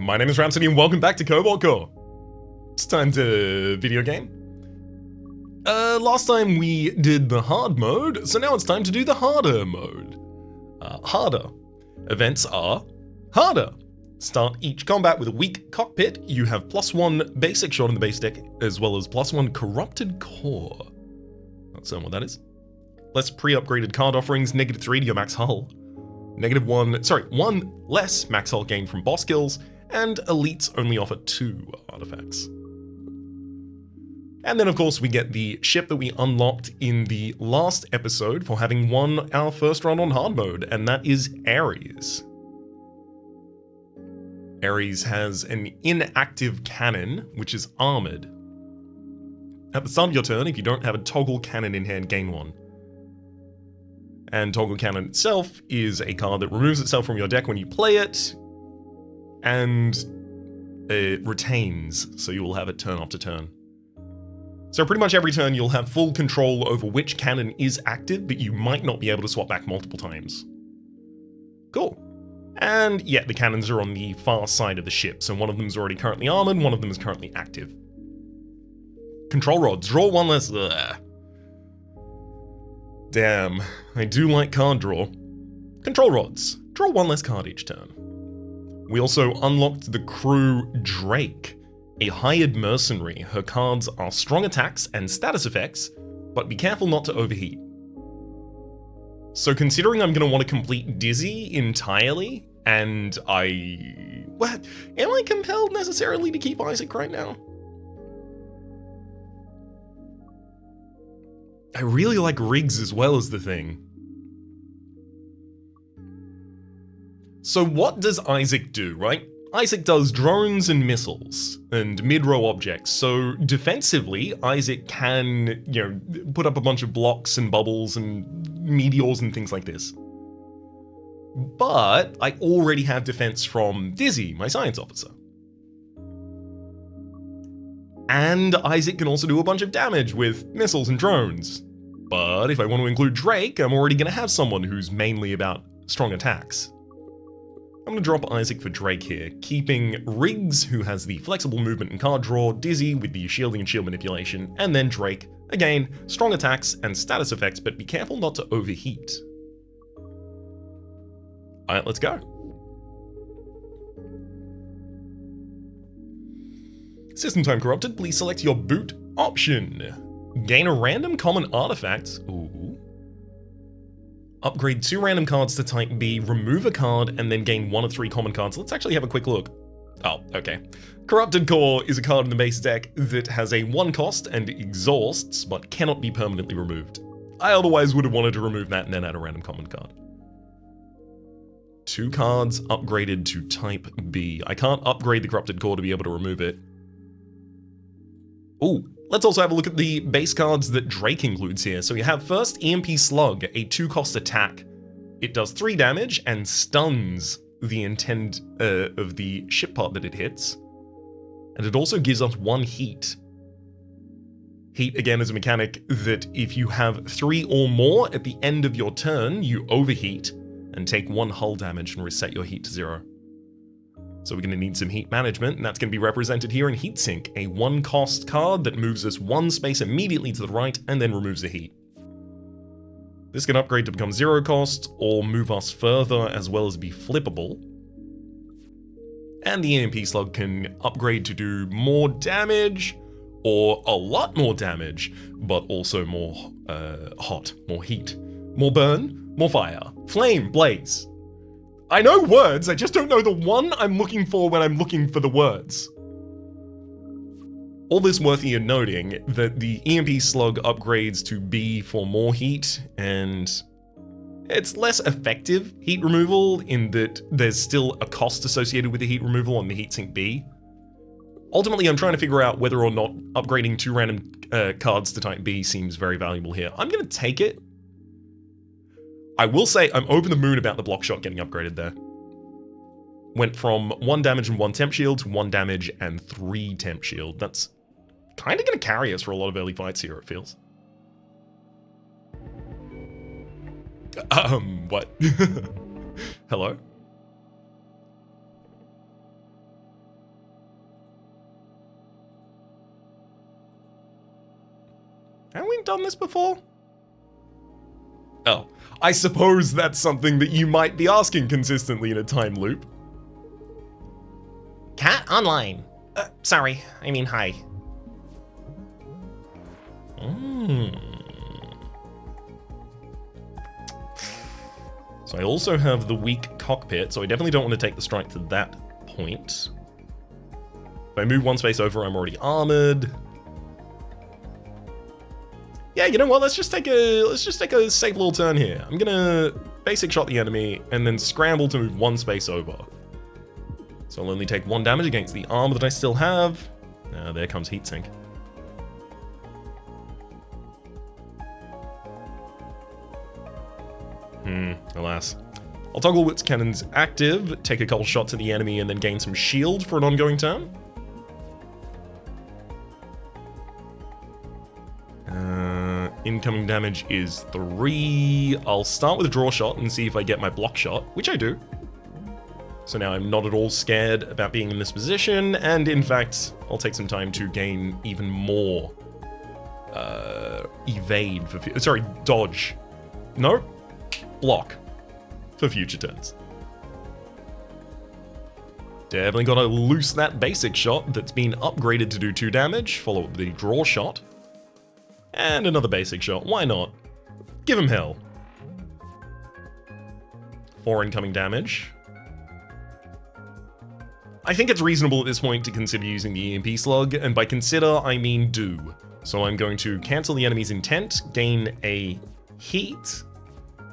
my name is Rhapsody and welcome back to Cobalt Core. It's time to video game. Last time we did the hard mode, so now it's time to do the harder mode. Harder. Events are harder. Start each combat with a weak cockpit. You have +1 basic shot in the base deck, as well as +1 corrupted core. That's what that is. Less pre-upgraded card offerings, -3 to your max hull. one less max hull gain from boss kills, and elites only offer 2 artifacts. And then of course we get the ship that we unlocked in the last episode for having won our first run on hard mode, and that is Ares. Ares has an inactive cannon, which is armored. At the start of your turn, if you don't have a toggle cannon in hand, gain 1. And Toggle Cannon itself is a card that removes itself from your deck when you play it, and it retains, so you will have it turn after turn. So pretty much every turn you'll have full control over which cannon is active, but you might not be able to swap back multiple times. Cool. And yeah, the cannons are on the far side of the ship, so one of them is already currently armored, one of them is currently active. Control rods, draw 1 less. Ugh. Damn, I do like card draw. Control rods, draw 1 less card each turn. We also unlocked the crew Drake, a hired mercenary. Her cards are strong attacks and status effects, but be careful not to overheat. So considering I'm going to want to complete Dizzy entirely, and am I compelled necessarily to keep Isaac right now? I really like Riggs as well as the thing. So what does Isaac do, right? Isaac does drones and missiles and mid-row objects. So defensively, Isaac can, put up a bunch of blocks and bubbles and meteors and things like this. But I already have defense from Dizzy, my science officer. And Isaac can also do a bunch of damage with missiles and drones. But if I want to include Drake, I'm already going to have someone who's mainly about strong attacks. I'm going to drop Isaac for Drake here, keeping Riggs, who has the flexible movement and card draw, Dizzy with the shielding and shield manipulation, and then Drake, again, strong attacks and status effects, but be careful not to overheat. Alright, let's go. System time corrupted, please select your boot option. Gain a random common artifact. Ooh. Upgrade 2 random cards to type B, remove a card, and then gain 1 of 3 common cards. Let's actually have a quick look. Oh, okay. Corrupted Core is a card in the base deck that has a 1 cost and exhausts, but cannot be permanently removed. I otherwise would have wanted to remove that and then add a random common card. 2 cards upgraded to type B. I can't upgrade the Corrupted Core to be able to remove it. Ooh. Let's also have a look at the base cards that Drake includes here. So you have first EMP Slug, a 2-cost attack. It does 3 damage and stuns the intent of the ship part that it hits. And it also gives us 1 heat. Heat, again, is a mechanic that if you have 3 or more at the end of your turn, you overheat and take 1 hull damage and reset your heat to 0. So we're going to need some heat management, and that's going to be represented here in Heatsink, a 1-cost card that moves us 1 space immediately to the right and then removes the heat. This can upgrade to become 0 cost, or move us further as well as be flippable. And the EMP Slug can upgrade to do more damage, or a lot more damage, but also more hot, more heat, more burn, more fire, flame, blaze. I know words, I just don't know the one I'm looking for when I'm looking for the words. All this worthy of noting that the EMP Slug upgrades to B for more heat, and it's less effective heat removal in that there's still a cost associated with the heat removal on the Heatsink B. Ultimately, I'm trying to figure out whether or not upgrading 2 random cards to type B seems very valuable here. I'm going to take it. I will say I'm over the moon about the block shot getting upgraded there. Went from 1 damage and 1 temp shield to 1 damage and 3 temp shield. That's kind of going to carry us for a lot of early fights here, it feels. What? Hello? Have we done this before? Oh, I suppose that's something that you might be asking consistently in a time loop. Cat online. Sorry, I mean hi. So I also have the weak cockpit, so I definitely don't want to take the strike to that point. If I move one space over, I'm already armored. Yeah, you know what? Let's just take a safe little turn here. I'm gonna basic shot the enemy and then scramble to move one space over. So I'll only take 1 damage against the armor that I still have. There comes heatsink. Alas. I'll toggle Wits Cannons active, take a couple shots at the enemy, and then gain some shield for an ongoing turn. Incoming damage is 3. I'll start with a draw shot and see if I get my block shot, which I do. So now I'm not at all scared about being in this position, and in fact, I'll take some time to gain even more evade for dodge. No, block for future turns. Definitely gotta loose that basic shot that's been upgraded to do 2 damage, follow up with the draw shot. And another basic shot, why not? Give him hell. 4 incoming damage. I think it's reasonable at this point to consider using the EMP slug, and by consider, I mean do. So I'm going to cancel the enemy's intent, gain a heat,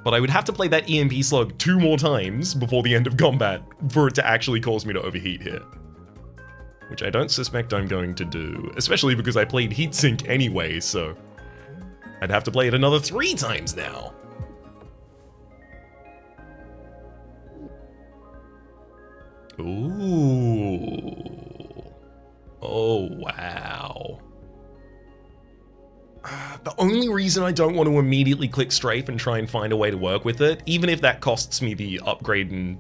but I would have to play that EMP slug 2 more times before the end of combat for it to actually cause me to overheat here. Which I don't suspect I'm going to do, especially because I played heatsink anyway, so I'd have to play it another 3 times now. Ooh. Oh, wow. The only reason I don't want to immediately click strafe and try and find a way to work with it, even if that costs me the upgrade and,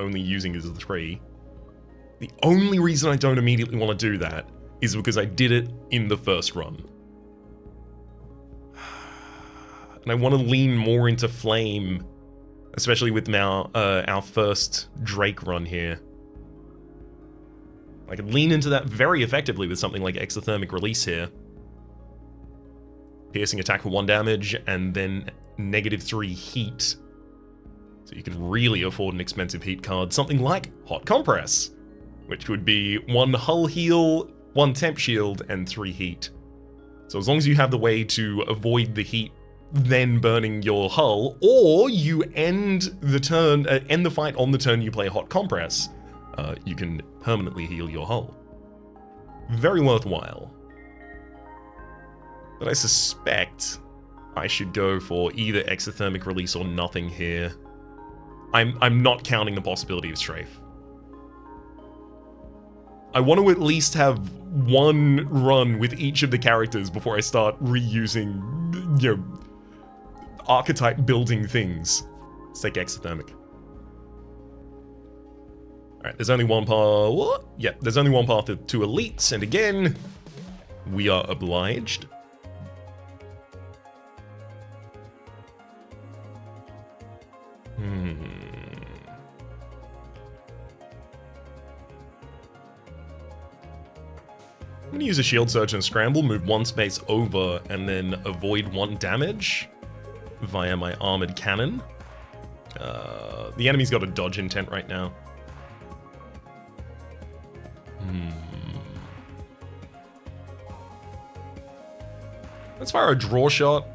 only using as a 3, the only reason I don't immediately want to do that is because I did it in the first run. And I want to lean more into flame, especially with our first Drake run here. I could lean into that very effectively with something like Exothermic Release here. Piercing attack for 1 damage, and then -3 heat. So you could really afford an expensive heat card, something like Hot Compress, which would be 1 hull heal, 1 temp shield, and 3 heat. So as long as you have the way to avoid the heat then burning your hull, or you end the fight on the turn you play Hot Compress, you can permanently heal your hull. Very worthwhile. But I suspect I should go for either Exothermic Release or nothing here. I'm not counting the possibility of strafe. I want to at least have 1 run with each of the characters before I start reusing, archetype building things. Let's take Exothermic. Alright, there's only one path. What? Yeah, there's only one path to elites, and again, we are obliged. I'm gonna use a shield surge and scramble, move 1 space over, and then avoid 1 damage via my armored cannon. The enemy's got a dodge intent right now. Let's fire a draw shot.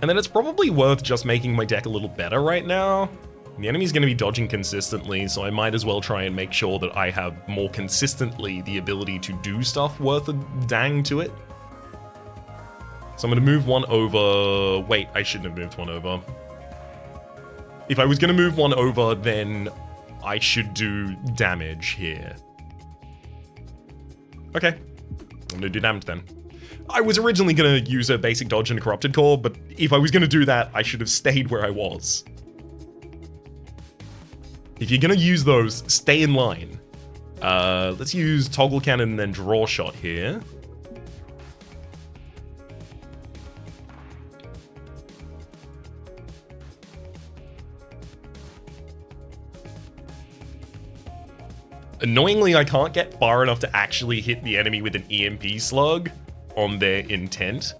And then it's probably worth just making my deck a little better right now. The enemy's going to be dodging consistently, so I might as well try and make sure that I have more consistently the ability to do stuff worth a dang to it. So I'm going to move 1 over. Wait, I shouldn't have moved 1 over. If I was going to move 1 over, then I should do damage here. Okay. I'm going to do damage then. I was originally going to use a basic dodge and a corrupted core, but if I was going to do that, I should have stayed where I was. If you're going to use those, stay in line. Let's use toggle cannon and then draw shot here. Annoyingly, I can't get far enough to actually hit the enemy with an EMP slug on their intent,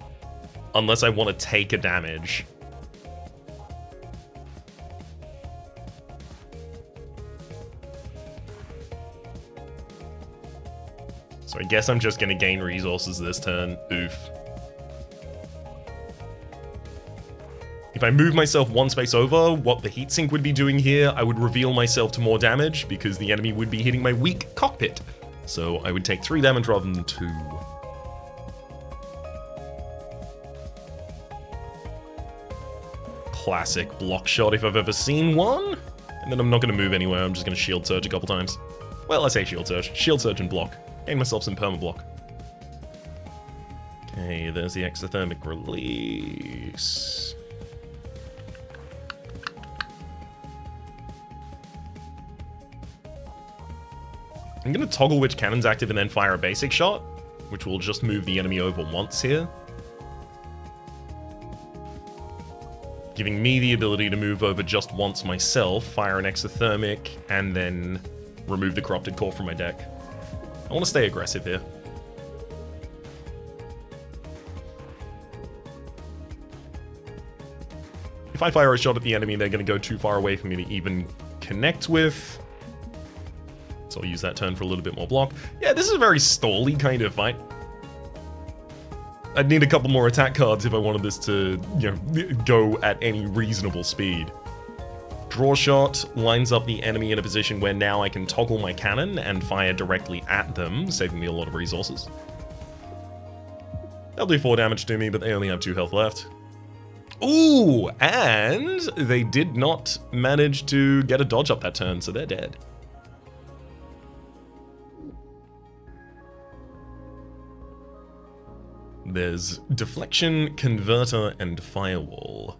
unless I want to take a damage. So I guess I'm just going to gain resources this turn. Oof. If I move myself one space over, what the heatsink would be doing here, I would reveal myself to more damage because the enemy would be hitting my weak cockpit. So I would take 3 damage rather than 2. Classic block shot if I've ever seen one. And then I'm not going to move anywhere, I'm just going to shield surge a couple times. Well, I say shield surge and block. Gain myself some perma-block. Okay, there's the exothermic release. I'm going to toggle which cannon's active and then fire a basic shot, which will just move the enemy over once here. Giving me the ability to move over just once myself, fire an exothermic, and then remove the corrupted core from my deck. I want to stay aggressive here. If I fire a shot at the enemy, they're going to go too far away for me to even connect with. So I'll use that turn for a little bit more block. Yeah, this is a very stally kind of fight. I'd need a couple more attack cards if I wanted this to, you know, go at any reasonable speed. Draw shot lines up the enemy in a position where now I can toggle my cannon and fire directly at them, saving me a lot of resources. They'll do 4 damage to me, but they only have 2 health left. Ooh, and they did not manage to get a dodge up that turn, so they're dead. There's Deflection, Converter, and Firewall.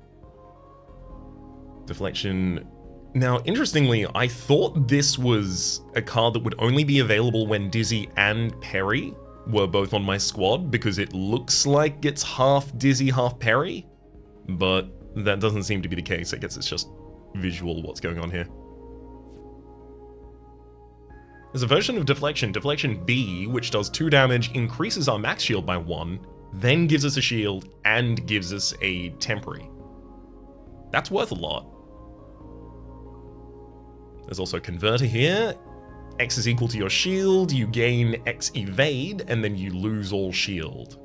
Deflection. Now, interestingly, I thought this was a card that would only be available when Dizzy and Perry were both on my squad, because it looks like it's half Dizzy, half Perry, but that doesn't seem to be the case. I guess it's just visual what's going on here. There's a version of Deflection, Deflection B, which does 2 damage, increases our max shield by 1, then gives us a shield, and gives us a temporary. That's worth a lot. There's also Converter here. X is equal to your shield, you gain X evade, and then you lose all shield.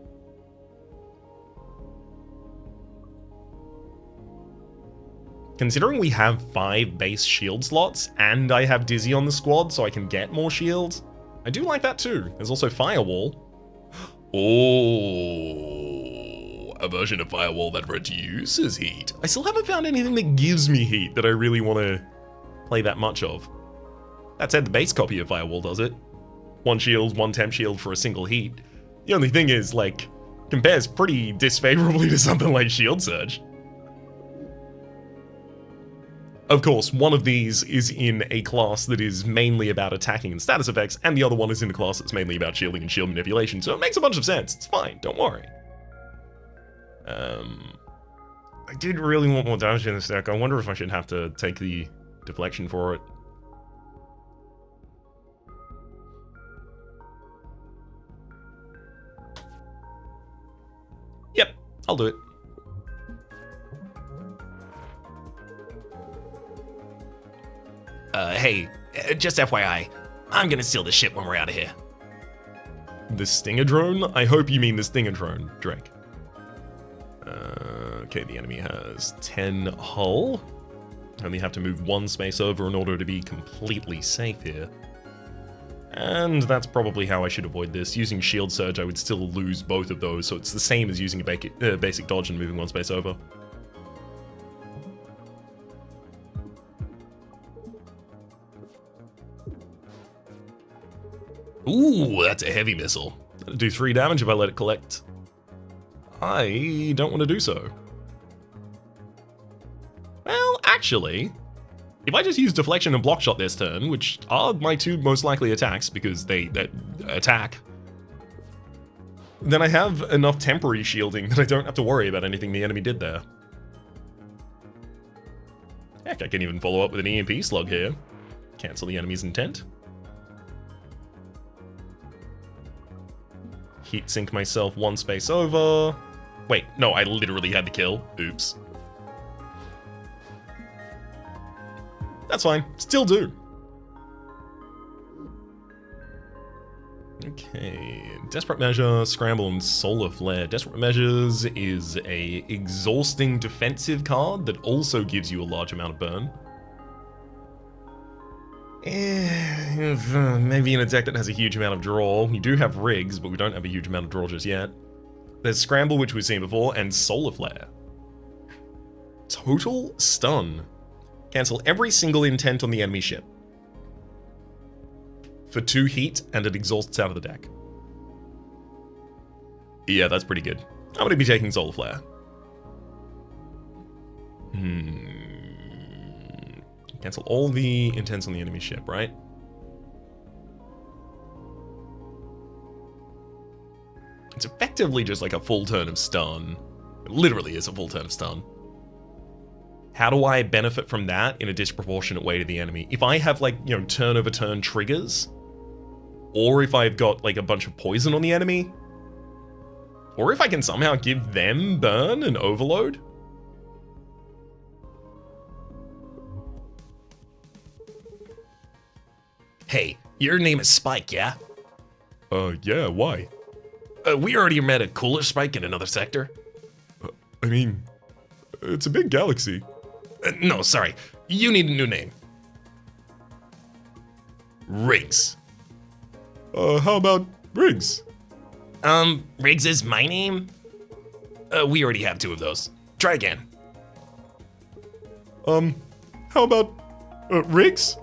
Considering we have 5 base shield slots, and I have Dizzy on the squad so I can get more shields, I do like that too. There's also Firewall. Oh, a version of Firewall that reduces heat. I still haven't found anything that gives me heat that I really want to play that much of. That said, the base copy of Firewall does it. 1 shield, 1 temp shield for a single heat. The only thing is, like, compares pretty disfavorably to something like Shield Surge. Of course, one of these is in a class that is mainly about attacking and status effects, and the other one is in a class that's mainly about shielding and shield manipulation, so it makes a bunch of sense. It's fine, don't worry. I did really want more damage in this deck. I wonder if I should have to take the deflection for it. Yep, I'll do it. Hey, just FYI, I'm gonna steal the ship when we're out of here. The Stinger Drone? I hope you mean the Stinger Drone, Drake. Okay, the enemy has 10 hull. Only have to move 1 space over in order to be completely safe here. And that's probably how I should avoid this. Using Shield Surge, I would still lose both of those, so it's the same as using a basic dodge and moving 1 space over. Ooh, that's a heavy missile. That'll do 3 damage if I let it collect. I don't want to do so. Well, actually, if I just use Deflection and Block Shot this turn, which are my 2 most likely attacks because they attack, then I have enough temporary shielding that I don't have to worry about anything the enemy did there. Heck, I can even follow up with an EMP slug here. Cancel the enemy's intent. heat sink myself one space over. Wait, no, I literally had the kill. Oops. That's fine. Still do. Okay. Desperate Measure, Scramble, and Solar Flare. Desperate Measures is a exhausting defensive card that also gives you a large amount of burn. Maybe in a deck that has a huge amount of draw. We do have rigs, but we don't have a huge amount of draw just yet. There's Scramble, which we've seen before, and Solar Flare. Total Stun. Cancel every single intent on the enemy ship. For 2 heat, and it exhausts out of the deck. Yeah, that's pretty good. I'm going to be taking Solar Flare. Cancel all the intents on the enemy ship, right? It's effectively just like a full turn of stun. It literally is a full turn of stun. How do I benefit from that in a disproportionate way to the enemy? If I have, like, you know, turn over turn triggers, or if I've got, like, a bunch of poison on the enemy, or if I can somehow give them burn and overload. Hey, your name is Spike, yeah? Yeah, why? We already met a cooler Spike in another sector. I mean, it's a big galaxy. No, sorry. You need a new name. Riggs. How about Riggs? Riggs is my name? We already have 2 of those. Try again. How about, Riggs?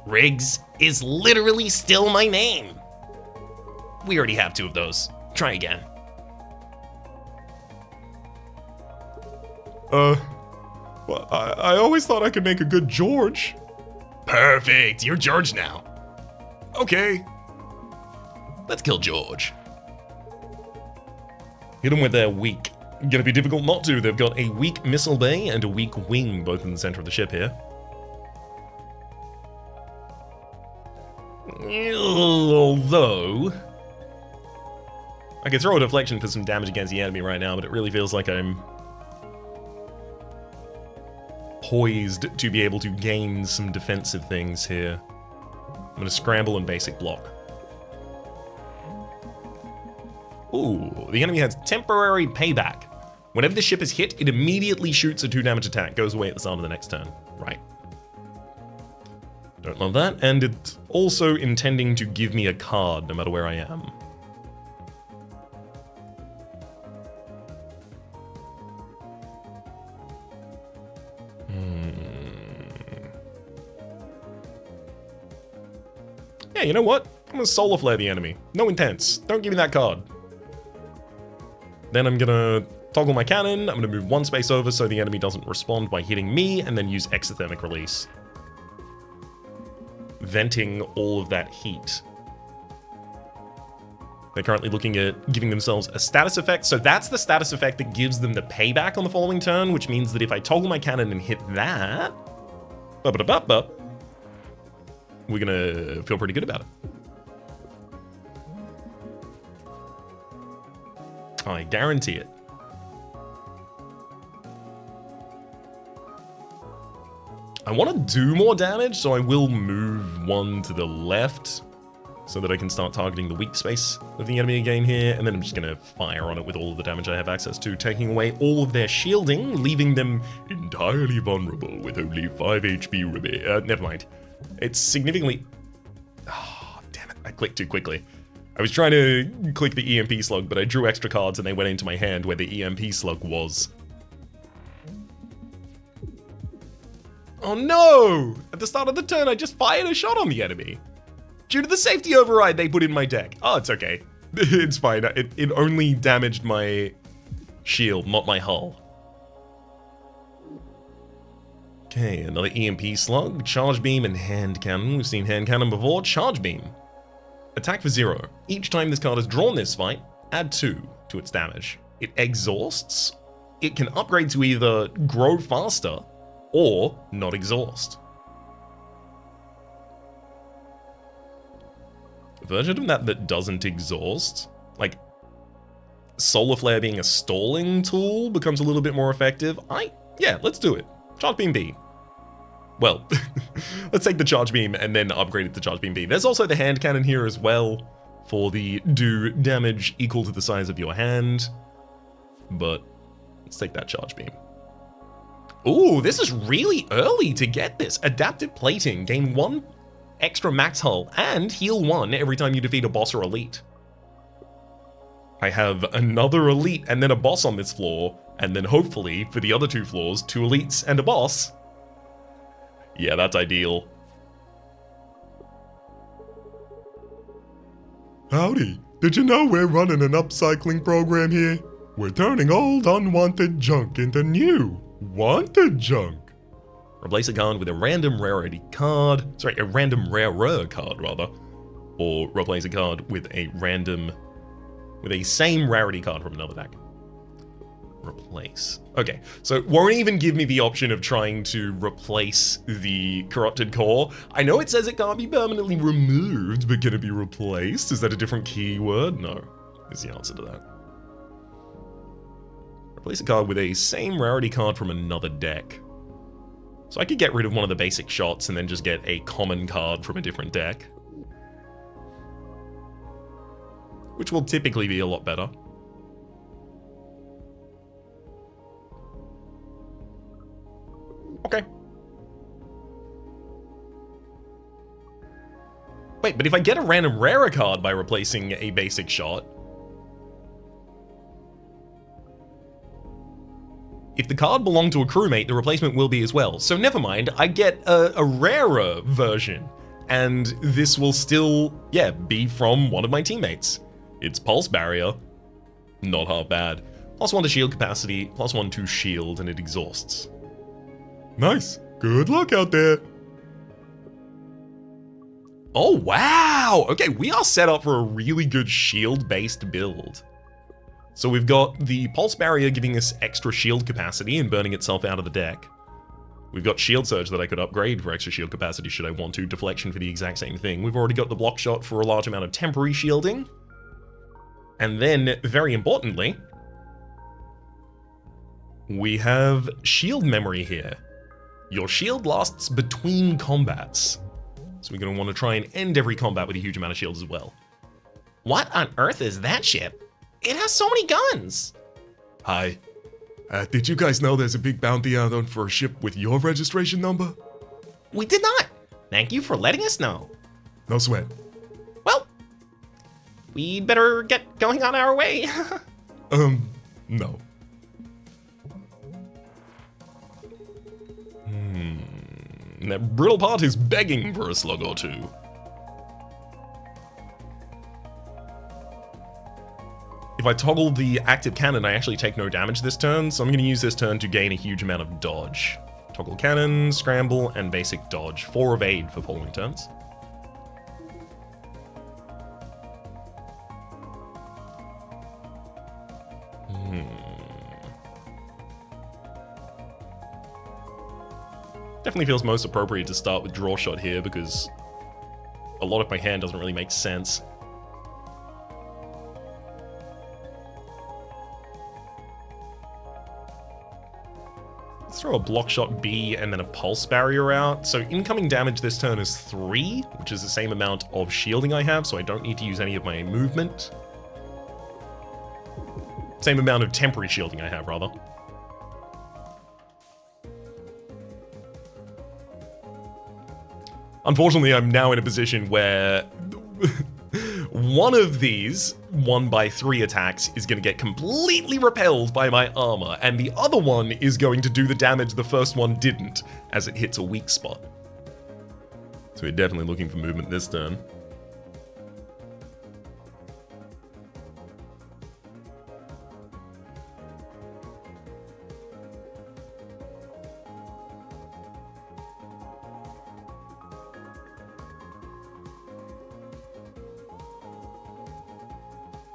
Riggs is literally still my name. We already have 2 of those. Try again. Well, I always thought I could make a good George. Perfect, you're George now. Okay. Let's kill George. Hit them with their weak. Gonna be difficult not to. They've got a weak missile bay and a weak wing, both in the center of the ship here. Although, I could throw a deflection for some damage against the enemy right now, but it really feels like I'm poised to be able to gain some defensive things here. I'm gonna scramble and basic block. Ooh, the enemy has temporary payback. Whenever the ship is hit, it immediately shoots a 2 damage attack, goes away at the start of the next turn. Right. Don't love that, and it's also intending to give me a card no matter where I am. Yeah, you know what? I'm gonna Solar Flare the enemy. No intents. Don't give me that card. Then I'm gonna toggle my cannon. I'm gonna move 1 space over so the enemy doesn't respond by hitting me, and then use Exothermic Release, venting all of that heat. They're currently looking at giving themselves a status effect, so that's the status effect that gives them the payback on the following turn, which means that if I toggle my cannon and hit that, we're gonna feel pretty good about it. I guarantee it. I want to do more damage, so I will move 1 to the left so that I can start targeting the weak space of the enemy again here, and then I'm just going to fire on it with all of the damage I have access to, taking away all of their shielding, leaving them entirely vulnerable with only 5 HP remaining. Never mind. It's significantly... Oh, damn it. I clicked too quickly. I was trying to click the EMP slug, but I drew extra cards and they went into my hand where the EMP slug was. Oh no! At the start of the turn, I just fired a shot on the enemy. Due to the safety override they put in my deck. Oh, it's okay. It's fine. It only damaged my shield, not my hull. Okay, another EMP slug, charge beam, and hand cannon. We've seen hand cannon before. Charge beam. Attack for 0. Each time this card is drawn this fight, add 2 to its damage. It exhausts. It can upgrade to either grow faster or not exhaust. A version of that doesn't exhaust, like, Solar Flare being a stalling tool becomes a little bit more effective. Yeah, let's do it. Charge Beam B. Well, let's take the Charge Beam and then upgrade it to Charge Beam B. There's also the Hand Cannon here as well for the do damage equal to the size of your hand. But let's take that Charge Beam. Ooh, this is really early to get this. Adaptive Plating. Gain 1 extra max hull and heal 1 every time you defeat a boss or elite. I have another elite and then a boss on this floor, and then hopefully, for the other 2 floors, 2 elites and a boss. Yeah, that's ideal. Howdy. Did you know we're running an upcycling program here? We're turning old unwanted junk into new wanted junk. Replace a card with a random rarity card. Sorry, a random rarer card, rather. Or replace a card with a same rarity card from another deck. Replace. Okay, so it won't even give me the option of trying to replace the Corrupted Core. I know it says it can't be permanently removed, but can it be replaced? Is that a different keyword? No, is the answer to that. Replace a card with a same rarity card from another deck. So I could get rid of one of the basic shots and then just get a common card from a different deck. Which will typically be a lot better. Okay. Wait, but if I get a random rarer card by replacing a basic shot, if the card belonged to a crewmate, the replacement will be as well. So never mind, I get a rarer version, and this will still, yeah, be from one of my teammates. It's Pulse Barrier, not half bad. +1 to shield capacity, +1 to shield, and it exhausts. Nice. Good luck out there. Oh, wow! Okay, we are set up for a really good shield-based build. So we've got the Pulse Barrier giving us extra shield capacity and burning itself out of the deck. We've got Shield Surge that I could upgrade for extra shield capacity should I want to. Deflection for the exact same thing. We've already got the Block Shot for a large amount of temporary shielding. And then, very importantly, we have Shield Memory here. Your shield lasts between combats. So we're going to want to try and end every combat with a huge amount of shields as well. What on earth is that ship? It has so many guns! Hi. Did you guys know there's a big bounty out on for a ship with your registration number? We did not! Thank you for letting us know. No sweat. Well, we'd better get going on our way. No. That brittle part is begging for a slug or two. If I toggle the active cannon, I actually take no damage this turn, so I'm going to use this turn to gain a huge amount of dodge. Toggle cannon, scramble, and basic dodge. 4 evade for following turns. Definitely feels most appropriate to start with draw shot here because a lot of my hand doesn't really make sense. Let's throw a block shot B and then a pulse barrier out. So incoming damage this turn is 3, which is the same amount of shielding I have, so I don't need to use any of my movement. Same amount of temporary shielding I have, rather. Unfortunately, I'm now in a position where one of these 1x3 attacks is going to get completely repelled by my armor, and the other one is going to do the damage the first one didn't, as it hits a weak spot. So we're definitely looking for movement this turn.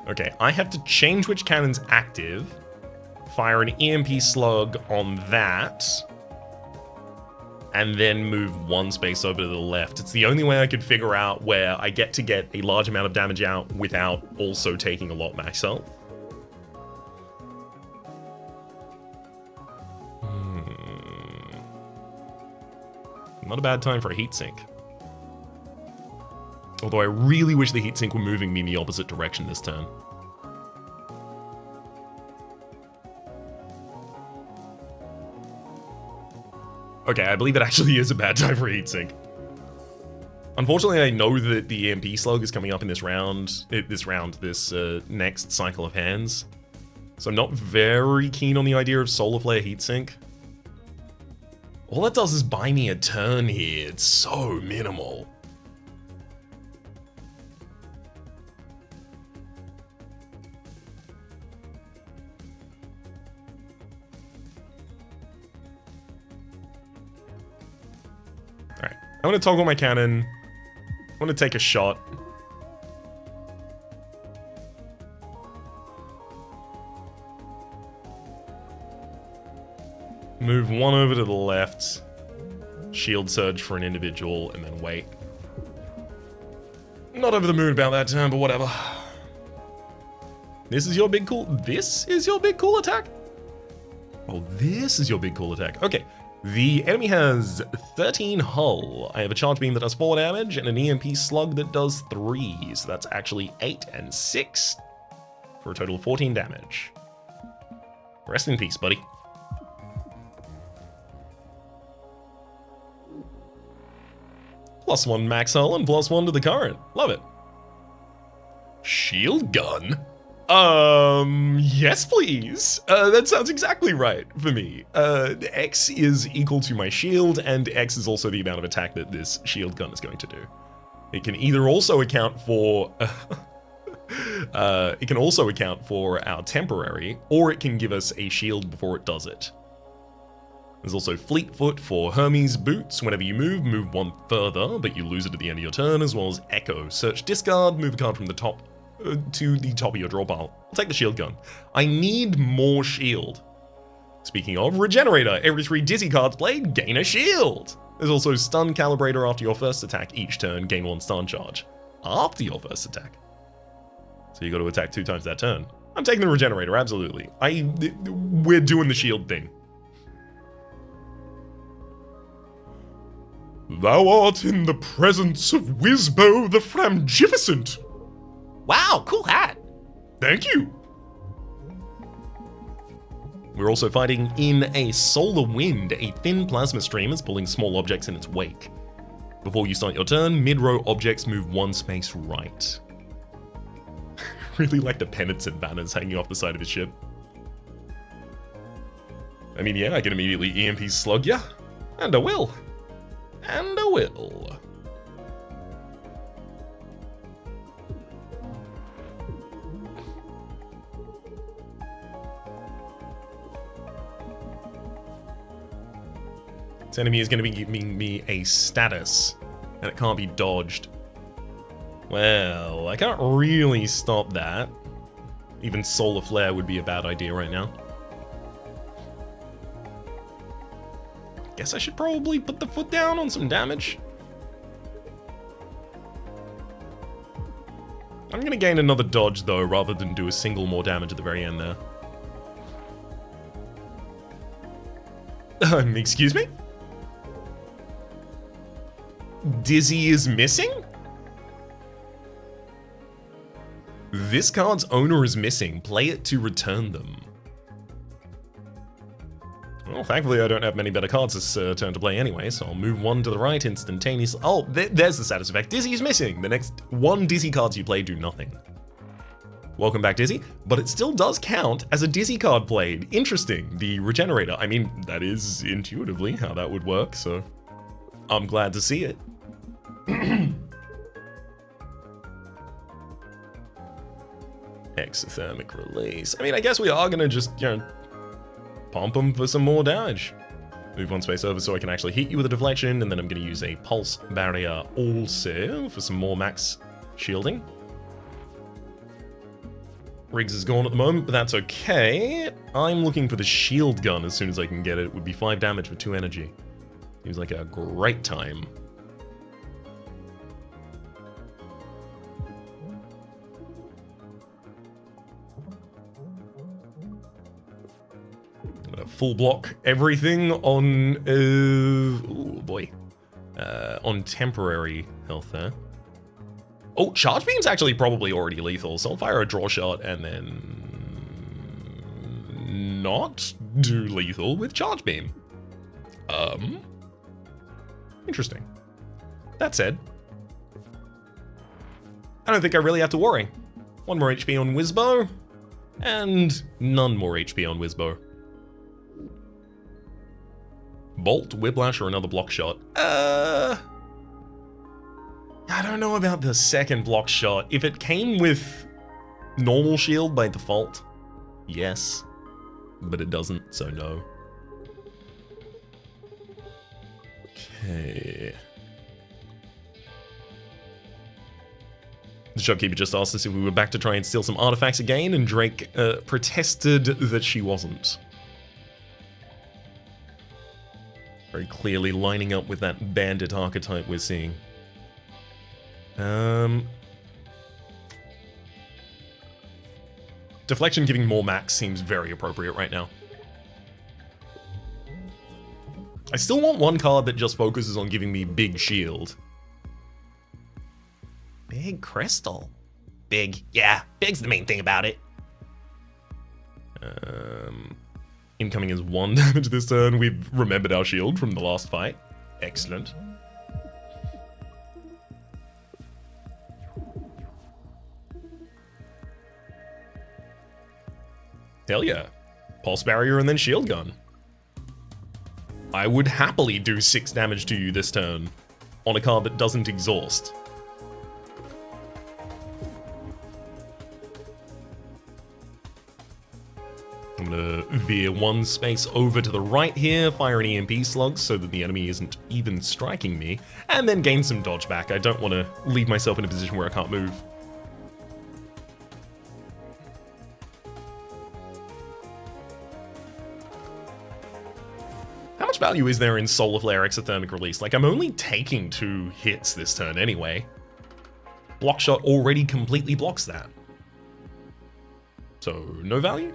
Okay, I have to change which cannon's active, fire an EMP slug on that, and then move 1 space over to the left. It's the only way I could figure out where I get to get a large amount of damage out without also taking a lot myself. Not a bad time for a heatsink. Although I really wish the heatsink were moving me in the opposite direction this turn. Okay, I believe it actually is a bad time for a heatsink. Unfortunately, I know that the EMP slug is coming up in this next cycle of hands. So I'm not very keen on the idea of Solar Flare heatsink. All that does is buy me a turn here. It's so minimal. Alright, I'm gonna toggle my cannon. I'm gonna take a shot. Move one over to the left. Shield surge for an individual, and then wait. Not over the moon about that turn, but whatever. This is your big cool... This is your big cool attack? Oh, this is your big cool attack. Okay. The enemy has 13 hull. I have a charge beam that does 4 damage and an EMP slug that does 3. So that's actually 8 and 6 for a total of 14 damage. Rest in peace, buddy. +1 max hull and +1 to the current. Love it. Shield gun? Yes, please. That sounds exactly right for me. X is equal to my shield, and X is also the amount of attack that this shield gun is going to do. It can either also account for... it can also account for our temporary, or it can give us a shield before it does it. There's also Fleetfoot for Hermes boots. Whenever you move 1 further, but you lose it at the end of your turn, as well as Echo. Search discard, move a card from the top to the top of your draw pile. I'll take the shield gun. I need more shield. Speaking of, Regenerator. Every 3 Dizzy cards played, gain a shield. There's also Stun Calibrator after your first attack each turn, gain 1 stun charge. After your first attack. So you got to attack 2 times that turn. I'm taking the Regenerator, absolutely. We're doing the shield thing. Thou art in the presence of Wizbo the Flamgificent. Wow, cool hat. Thank you. We're also fighting in a Solar Wind. A thin plasma stream is pulling small objects in its wake. Before you start your turn, mid-row objects move 1 space right. Really like the pennants and banners hanging off the side of his ship. I mean, yeah, I can immediately EMP slug ya. And I will. And I will. This enemy is going to be giving me a status, and it can't be dodged. Well, I can't really stop that. Even Solar Flare would be a bad idea right now. Guess I should probably put the foot down on some damage. I'm gonna gain another dodge though, rather than do a single more damage at the very end there. Excuse me? Dizzy is missing? This card's owner is missing. Play it to return them. Well, thankfully I don't have many better cards this turn to play anyway, so I'll move 1 to the right instantaneously. Oh, there's the status effect. Dizzy is missing. The next 1 Dizzy cards you play do nothing. Welcome back, Dizzy. But it still does count as a Dizzy card played. Interesting. The Regenerator. I mean, that is intuitively how that would work, so I'm glad to see it. Exothermic release. I mean, I guess we are gonna just, you know, pump them for some more damage. Move 1 space over so I can actually hit you with a deflection, and then I'm gonna use a pulse barrier also for some more max shielding. Riggs is gone at the moment, but that's okay. I'm looking for the shield gun as soon as I can get it. It would be 5 damage for 2 energy. Seems like a great time. I'm gonna full block everything on... oh boy. on temporary health there. Oh, Charge Beam's actually probably already lethal, so I'll fire a draw shot and then not do lethal with Charge Beam. Interesting. That said, I don't think I really have to worry. 1 more HP on Wizbo, and none more HP on Wizbo. Bolt, Whiplash, or another block shot? I don't know about the second block shot. If it came with normal shield by default, yes. But it doesn't, so no. Okay. The shopkeeper just asked us if we were back to try and steal some artifacts again, and Drake protested that she wasn't. Very clearly lining up with that bandit archetype we're seeing. Deflection giving more max seems very appropriate right now. I still want one card that just focuses on giving me big shield. Big crystal. Big. Yeah, big's the main thing about it. Incoming is 1 damage this turn. We've remembered our shield from the last fight. Excellent. Hell yeah. Pulse barrier and then shield gun. I would happily do 6 damage to you this turn on a card that doesn't exhaust. I'm gonna veer 1 space over to the right here, fire an EMP slug so that the enemy isn't even striking me, and then gain some dodge back. I don't want to leave myself in a position where I can't move. How much value is there in Solar Flare Exothermic Release? Like, I'm only taking 2 hits this turn anyway. Block Shot already completely blocks that. So, no value?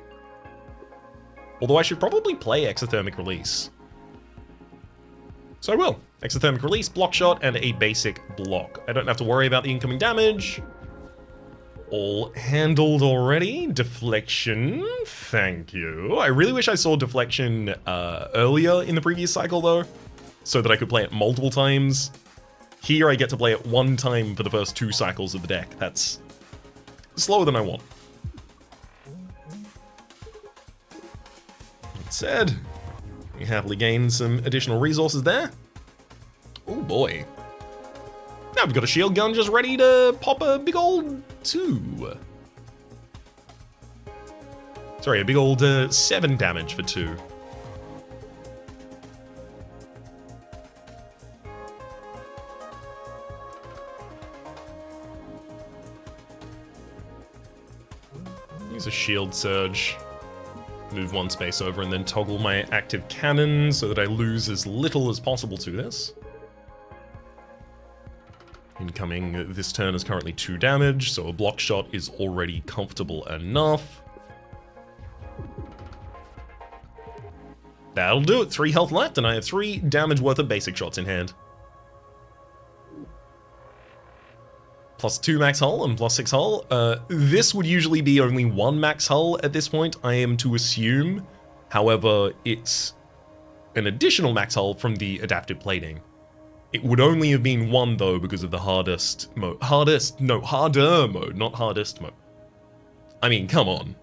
Although I should probably play Exothermic Release. So I will. Exothermic Release, Block Shot, and a basic block. I don't have to worry about the incoming damage. All handled already. Deflection, thank you. I really wish I saw Deflection earlier in the previous cycle though, so that I could play it multiple times. Here I get to play it 1 time for the first 2 cycles of the deck. That's slower than I want. That said, we happily gain some additional resources there. Oh boy. Now we've got a shield gun just ready to pop a big old 2. Sorry, a big old 7 damage for 2. Use a shield surge. Move 1 space over and then toggle my active cannon so that I lose as little as possible to this. Incoming this turn is currently 2 damage, so a block shot is already comfortable enough. That'll do it. 3 health left, and I have 3 damage worth of basic shots in hand. Plus 2 max hull and plus 6 hull. This would usually be only 1 max hull at this point, I am to assume. However, it's an additional max hull from the adaptive plating. It would only have been 1 though because of the hardest mode. Harder mode, not hardest mode. I mean, come on.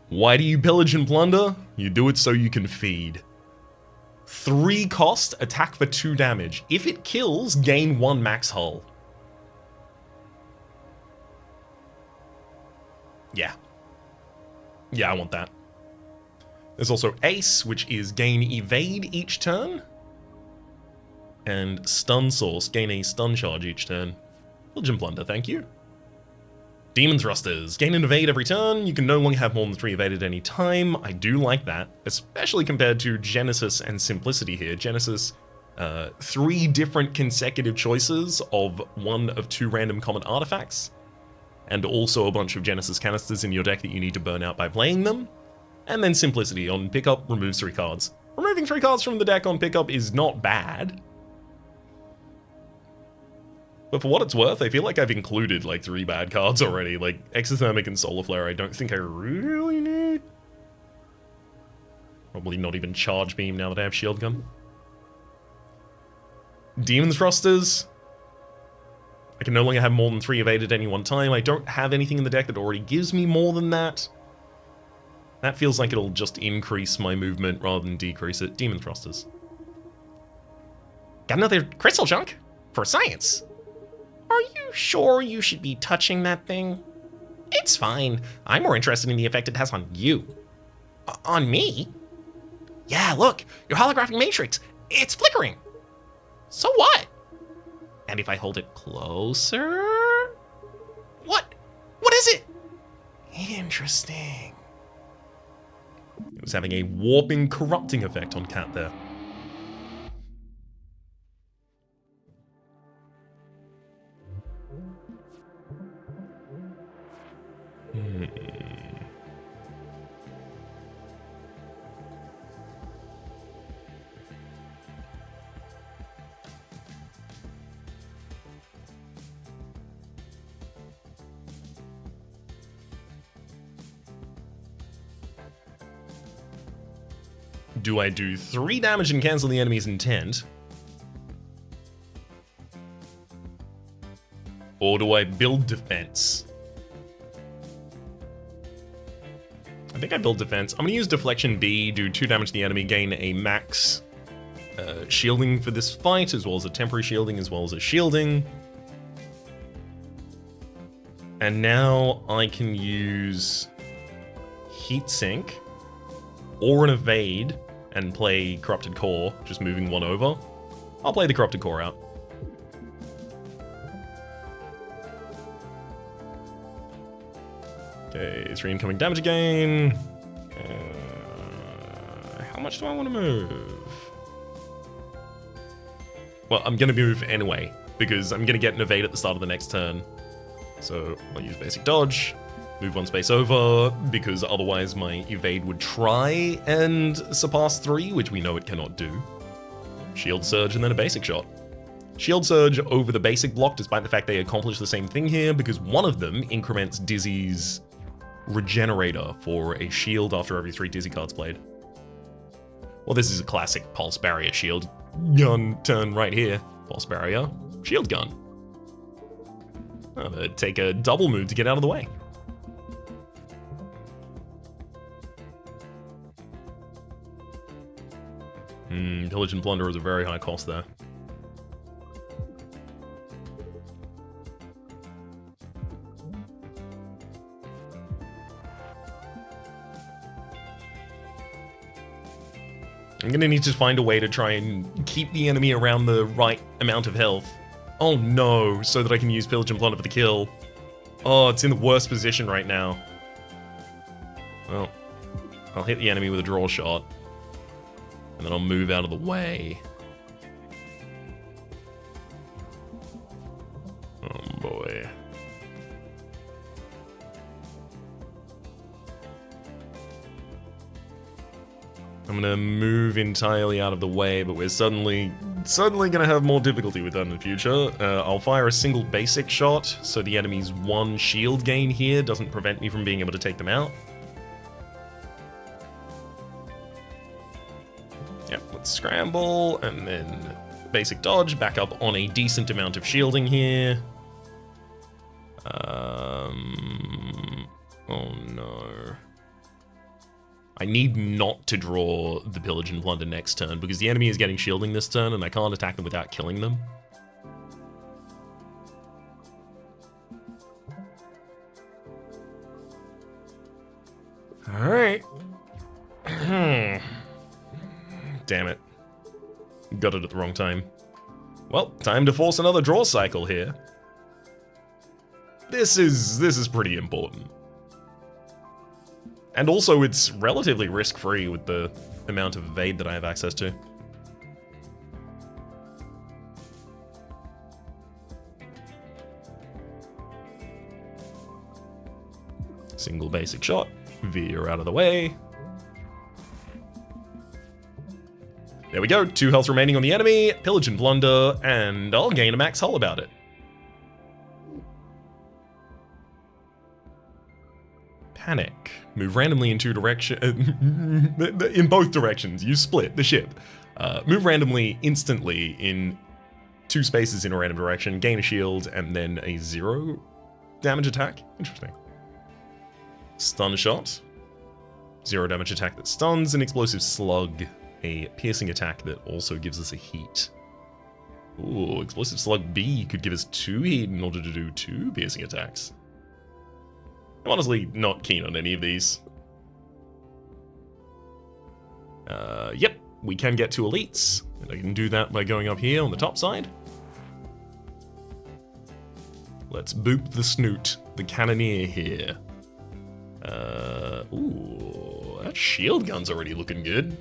Why do you pillage and plunder? You do it so you can feed. 3 cost, attack for 2 damage. If it kills, gain 1 max hull. Yeah. Yeah, I want that. There's also Ace, which is gain evade each turn. And Stun Source, gain a stun charge each turn. Pillage and plunder, thank you. Demon Thrusters, gain an evade every turn. You can no longer have more than 3 evade at any time. I do like that, especially compared to Genesis and Simplicity here. Genesis, 3 different consecutive choices of 1 of 2 random common artifacts, and also a bunch of Genesis canisters in your deck that you need to burn out by playing them. And then Simplicity on pickup removes 3 cards. Removing 3 cards from the deck on pickup is not bad. But for what it's worth, I feel like I've included like 3 bad cards already. Like Exothermic and Solar Flare I don't think I really need. Probably not even Charge Beam now that I have Shield Gun. Demon Thrusters. I can no longer have more than 3 evade at any one time. I don't have anything in the deck that already gives me more than that. That feels like it'll just increase my movement rather than decrease it. Demon Thrusters. Got another crystal chunk? For science. Are you sure you should be touching that thing? It's fine. I'm more interested in the effect it has on you. On me? Yeah, look, your holographic matrix. It's flickering. So what? And if I hold it closer? What? What is it? Interesting. It was having a warping, corrupting effect on Cat there. Do I do 3 damage and cancel the enemy's intent? Or do I build defense? I think I build defense. I'm going to use Deflection B, do 2 damage to the enemy, gain a max shielding for this fight, as well as a temporary shielding, as well as a shielding. And now I can use Heat Sink or an Evade and play Corrupted Core, just moving 1 over. I'll play the Corrupted Core out. Okay, 3 incoming damage again. How much do I want to move? Well, I'm going to move anyway, because I'm going to get an Evade at the start of the next turn. So I'll use Basic Dodge, move 1 space over, because otherwise my Evade would try and surpass 3, which we know it cannot do. Shield Surge and then a Basic Shot. Shield Surge over the basic block, despite the fact they accomplish the same thing here, because one of them increments Dizzy's Regenerator for a shield after every 3 Dizzy cards played. Well, this is a classic Pulse Barrier Shield Gun turn right here. Pulse Barrier, Shield Gun. I'm gonna take a double move to get out of the way. Pillage and Plunder is a very high cost there. I'm gonna need to find a way to try and keep the enemy around the right amount of health. Oh no, so that I can use Pillage and Plunder for the kill. Oh, it's in the worst position right now. Well, I'll hit the enemy with a draw shot. And then I'll move out of the way. Oh boy. I'm gonna move entirely out of the way, but we're suddenly gonna have more difficulty with that in the future. I'll fire a single basic shot, so the enemy's 1 shield gain here doesn't prevent me from being able to take them out. Yep, let's scramble, and then basic dodge, back up on a decent amount of shielding here. Oh no. I need not to draw the Pillage and Plunder next turn, because the enemy is getting shielding this turn, and I can't attack them without killing them. Alright. Damn it. Got it at the wrong time. Well, time to force another draw cycle here. This is pretty important. And also, it's relatively risk-free with the amount of evade that I have access to. Single basic shot, veer out of the way, There we go, 2 health remaining on the enemy, pillage and plunder, and I'll gain a max hull about it. Panic. Move randomly in 2 directions. In both directions, you split the ship. Move randomly instantly in 2 spaces in a random direction, gain a shield, and then a 0 damage attack. Interesting. Stun shot. 0 damage attack that stuns, an explosive slug. A piercing attack that also gives us a heat. Ooh, explosive slug B could give us 2 heat in order to do 2 piercing attacks. I'm honestly not keen on any of these. Yep, we can get 2 elites. And I can do that by going up here on the top side. Let's boop the snoot, the cannoneer here. Ooh, that shield gun's already looking good.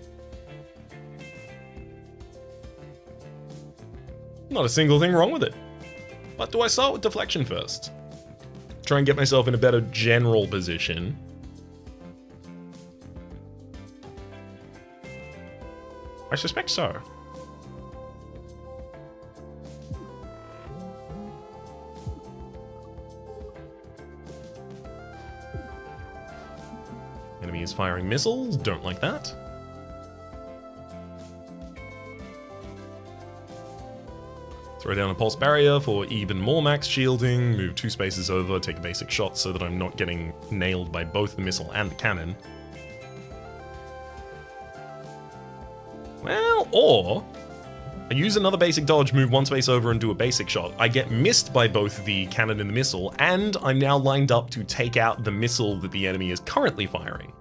Not a single thing wrong with it. But do I start with deflection first? Try and get myself in a better general position. I suspect so. Enemy is firing missiles, don't like that. Throw down a pulse barrier for even more max shielding, move 2 spaces over, take a basic shot so that I'm not getting nailed by both the missile and the cannon. Well, or I use another basic dodge, move 1 space over and do a basic shot. I get missed by both the cannon and the missile, and I'm now lined up to take out the missile that the enemy is currently firing.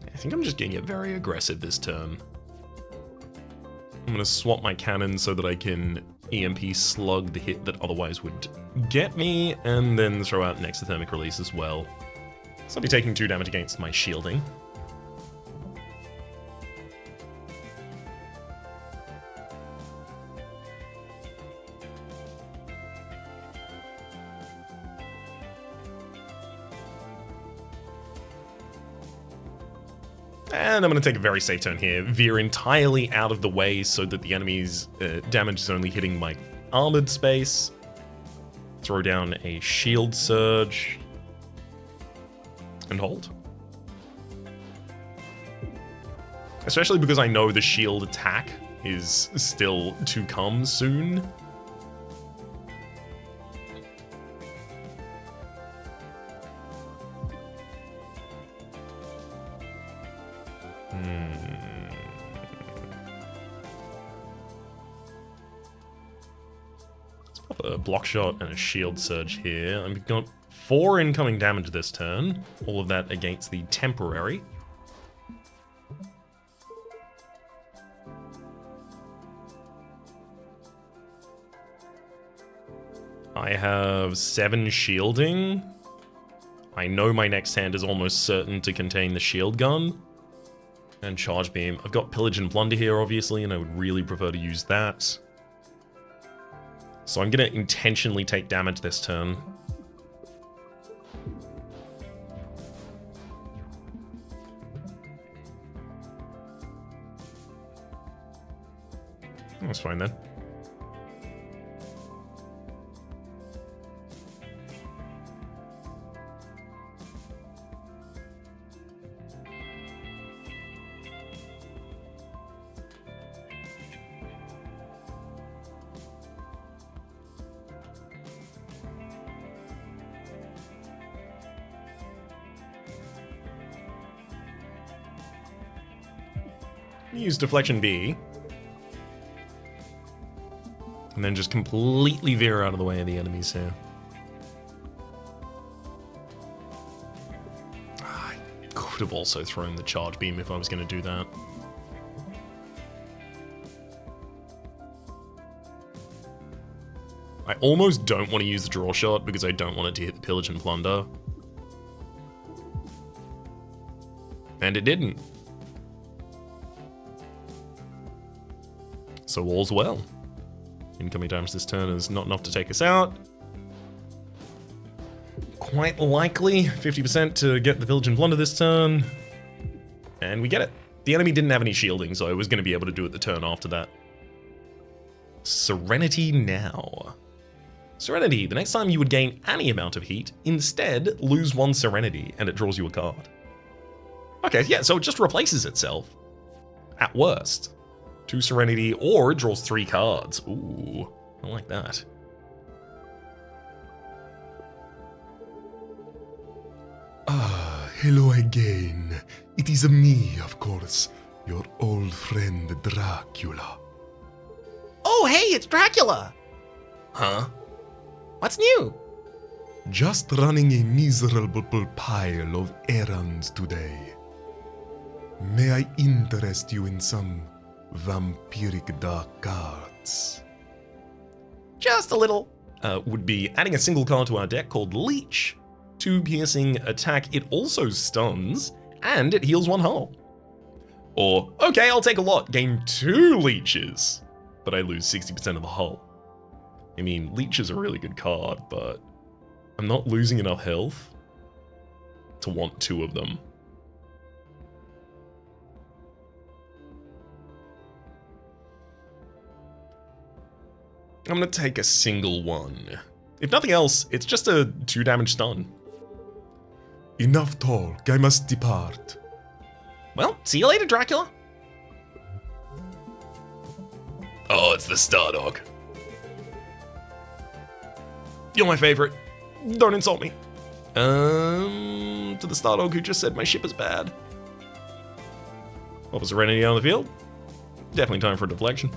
I think I'm just gonna get very aggressive this turn. I'm gonna swap my cannon so that I can EMP slug the hit that otherwise would get me, and then throw out an exothermic release as well. So I'll be taking 2 damage against my shielding. And I'm going to take a very safe turn here, veer entirely out of the way so that the enemy's damage is only hitting my armored space. Throw down a shield surge. And hold. Especially because I know the shield attack is still to come soon. Let's pop a block shot and a shield surge here. I've got 4 incoming damage this turn. All of that against the temporary. I have 7 shielding. I know my next hand is almost certain to contain the shield gun. And charge beam. I've got pillage and plunder here, obviously, and I would really prefer to use that. So I'm going to intentionally take damage this turn. That's fine then. Use deflection B. And then just completely veer out of the way of the enemies here. I could have also thrown the charge beam if I was going to do that. I almost don't want to use the draw shot because I don't want it to hit the pillage and plunder. And it didn't. So all's well. Incoming damage this turn is not enough to take us out. Quite likely 50% to get the pillage and plunder this turn. And we get it. The enemy didn't have any shielding, so I was going to be able to do it the turn after that. Serenity now. Serenity, the next time you would gain any amount of heat, instead lose 1 Serenity, and it draws you a card. Okay, yeah, so it just replaces itself. At worst. 2 Serenity, or it draws 3 cards. Ooh, I like that. Ah, hello again. It is me, of course, your old friend Dracula. Oh, hey, it's Dracula! Huh? What's new? Just running a miserable pile of errands today. May I interest you in some vampiric dark cards? Just a little. Would be adding a single card to our deck called Leech. 2 piercing attack, it also stuns, and it heals 1 hull. Or, okay, I'll take a lot, gain 2 leeches, but I lose 60% of the hull. I mean, Leech is a really good card, but I'm not losing enough health to want 2 of them. I'm gonna take a single one. If nothing else, it's just a 2 damage stun. Enough talk, I must depart. Well, see you later, Dracula. Oh, it's the Stardog. You're my favorite. Don't insult me. To the Stardog who just said my ship is bad. What was Serenity on the field? Definitely time for a deflection.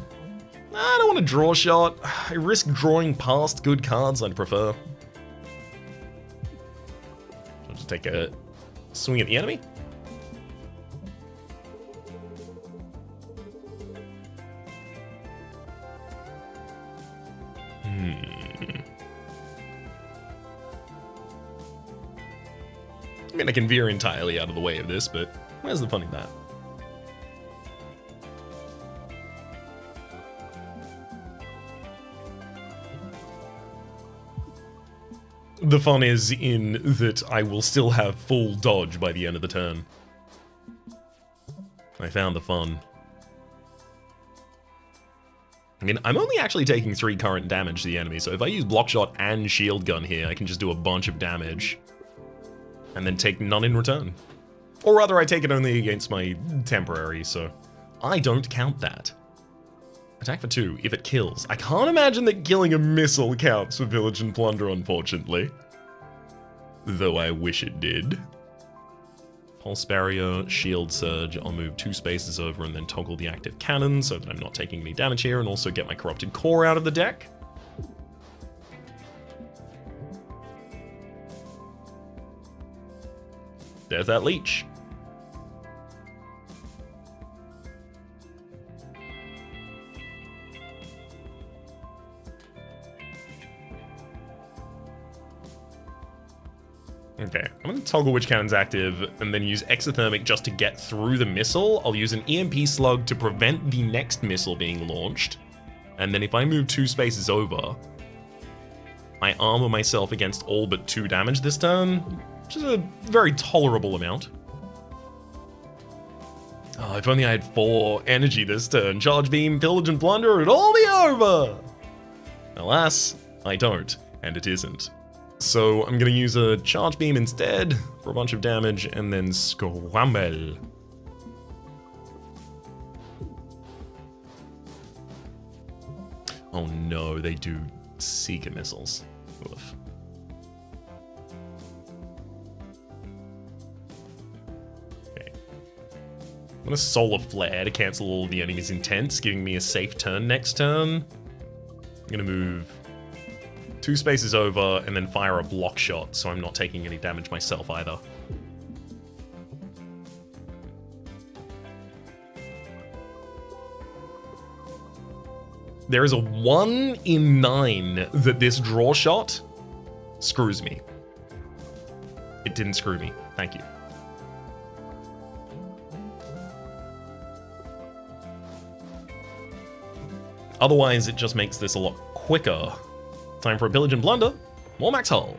I don't want to draw a shot. I risk drawing past good cards I'd prefer. I'll just take a swing at the enemy. I mean, I can veer entirely out of the way of this, but where's the fun in that? The fun is in that I will still have full dodge by the end of the turn. I found the fun. I mean, I'm only actually taking 3 current damage to the enemy, so if I use Block Shot and Shield Gun here, I can just do a bunch of damage. And then take none in return. Or rather, I take it only against my temporary, so I don't count that. Attack for 2, if it kills. I can't imagine that killing a missile counts for Pillage and Plunder, unfortunately. Though I wish it did. Pulse Barrier, Shield Surge, I'll move 2 spaces over and then toggle the active cannon so that I'm not taking any damage here, and also get my Corrupted Core out of the deck. There's that leech. Okay, I'm gonna toggle which cannon's active and then use Exothermic just to get through the missile. I'll use an EMP slug to prevent the next missile being launched. And then if I move 2 spaces over, I armor myself against all but 2 damage this turn, which is a very tolerable amount. Oh, if only I had 4 energy this turn. Charge Beam, Pillage and Plunder, it'd all be over! Alas, I don't, and it isn't. So I'm gonna use a Charge Beam instead for a bunch of damage, and then Scramble. Oh no, they do Seeker missiles. Oof. Okay. I'm gonna Solar Flare to cancel all of the enemy's intents, giving me a safe turn next turn. I'm gonna move 2 spaces over and then fire a block shot, so I'm not taking any damage myself either. There is a 1 in 9 that this draw shot screws me. It didn't screw me. Thank you. Otherwise, it just makes this a lot quicker. Time for a Pillage and Plunder. More max hull.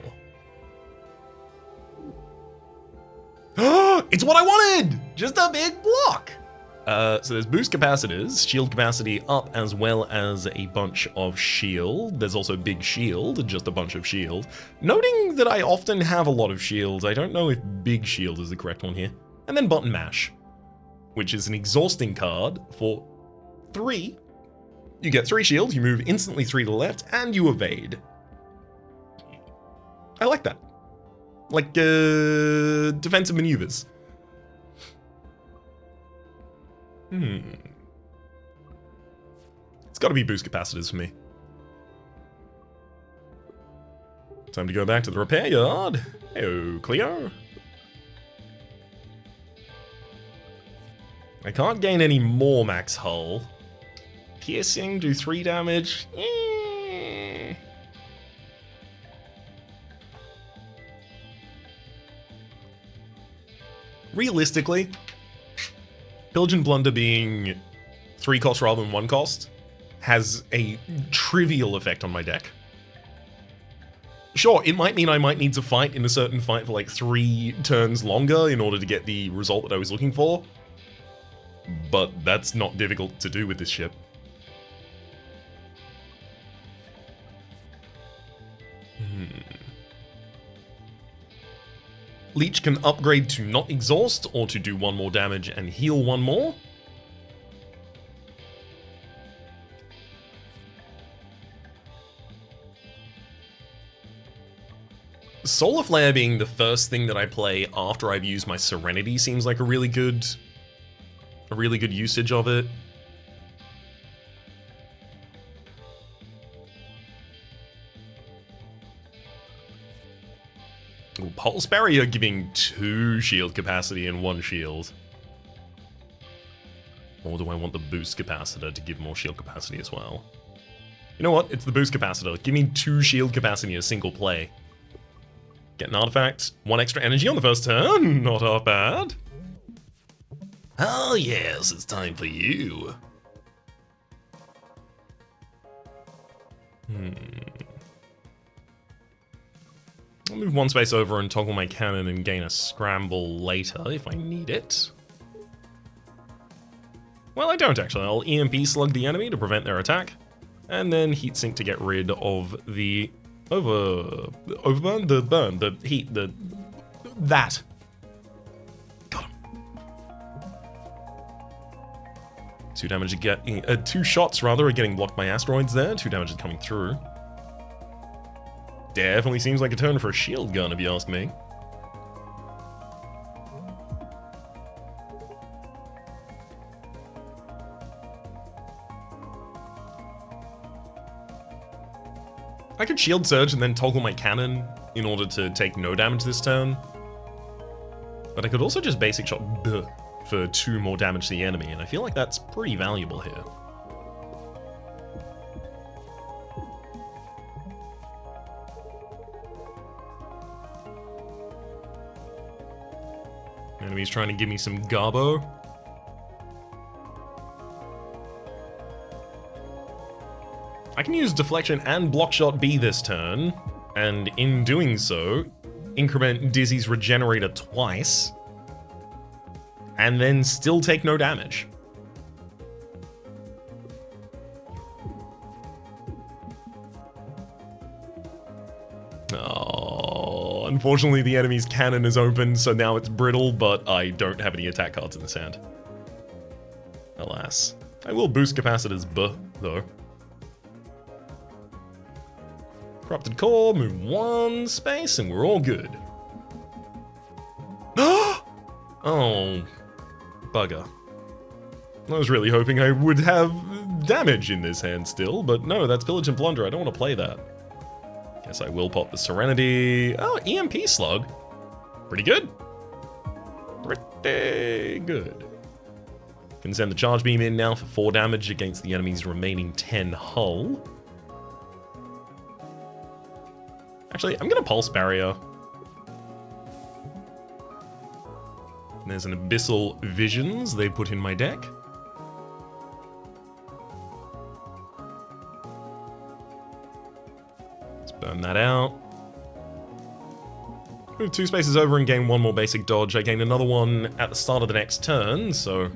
It's what I wanted! Just a big block! So there's boost capacitors, shield capacity up, as well as a bunch of shield. There's also big shield, just a bunch of shield. Noting that I often have a lot of shields, I don't know if big shield is the correct one here. And then button mash, which is an exhausting card for 3. You get 3 shields, you move instantly 3 to the left, and you evade. I like that. Like, defensive maneuvers. It's gotta be boost capacitors for me. Time to go back to the repair yard. Heyo, Cleo. I can't gain any more max hull. Piercing, do 3 damage. Realistically, Pillage and Plunder being 3 cost rather than 1 cost has a trivial effect on my deck. Sure, it might mean I might need to fight in a certain fight for like 3 turns longer in order to get the result that I was looking for, but that's not difficult to do with this ship. Leech can upgrade to not exhaust or to do 1 more damage and heal 1 more. Solar Flare being the first thing that I play after I've used my Serenity seems like a really good usage of it. Ooh, Pulse Barrier giving 2 shield capacity and 1 shield. Or do I want the boost capacitor to give more shield capacity as well? You know what? It's the boost capacitor. Give me 2 shield capacity in a single play. Get an artifact. 1 extra energy on the first turn. Not half bad. Oh yes, it's time for you. I'll move 1 space over and toggle my cannon and gain a scramble later if I need it. Well, I don't actually. I'll EMP slug the enemy to prevent their attack, and then heatsink to get rid of the overburn, the heat, that. Got him. 2 damage again. 2 shots rather are getting blocked by asteroids there. 2 damage is coming through. Definitely seems like a turn for a shield gun, if you ask me. I could shield surge and then toggle my cannon in order to take no damage this turn. But I could also just basic shot for 2 more damage to the enemy, and I feel like that's pretty valuable here. Enemy's trying to give me some garbo. I can use deflection and block shot B this turn, and in doing so, increment Dizzy's regenerator twice, and then still take no damage. Oh, unfortunately the enemy's cannon is open, so now it's brittle, but I don't have any attack cards in this hand. Alas. I will boost capacitors though. Corrupted core, move 1 space, and we're all good. Oh, bugger. I was really hoping I would have damage in this hand still, but no, that's Pillage and Plunder. I don't want to play that. Guess I will pop the Serenity. Oh, EMP slug. Pretty good. Pretty good. Can send the charge beam in now for 4 damage against the enemy's remaining 10 hull. Actually, I'm gonna pulse barrier. There's an abyssal visions they put in my deck. Let's burn that out. Move 2 spaces over and gain 1 more basic dodge. I gain another one at the start of the next turn, so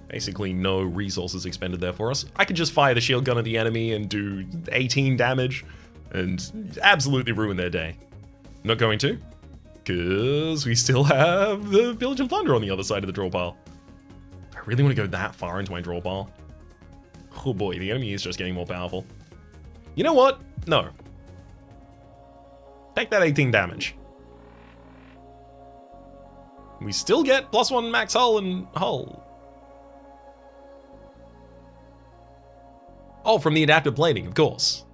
basically no resources expended there for us. I could just fire the shield gun at the enemy and do 18 damage and absolutely ruin their day. Not going to, because we still have the Pillage and Plunder on the other side of the draw pile. I really want to go that far into my draw pile. Oh boy, the enemy is just getting more powerful. You know what? No. Take that 18 damage. We still get +1 max hull and hull. Oh, from the adaptive plating, of course.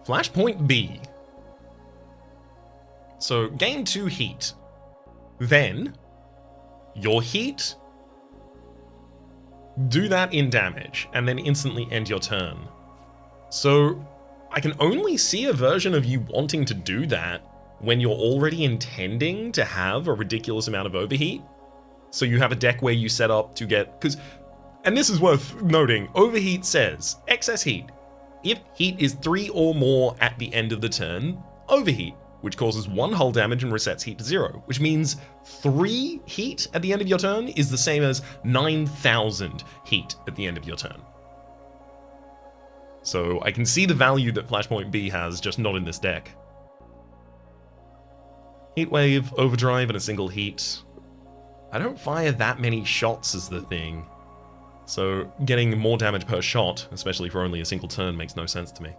Flashpoint B. So, gain 2 heat. Then, your heat, do that in damage, and then instantly end your turn. So, I can only see a version of you wanting to do that when you're already intending to have a ridiculous amount of overheat. So you have a deck where you set up to get, and this is worth noting, overheat says, excess heat. If heat is 3 or more at the end of the turn, overheat, which causes 1 hull damage and resets heat to 0, which means 3 heat at the end of your turn is the same as 9,000 heat at the end of your turn. So I can see the value that Flashpoint B has, just not in this deck. Heatwave, Overdrive, and a single heat. I don't fire that many shots as the thing. So getting more damage per shot, especially for only a single turn, makes no sense to me.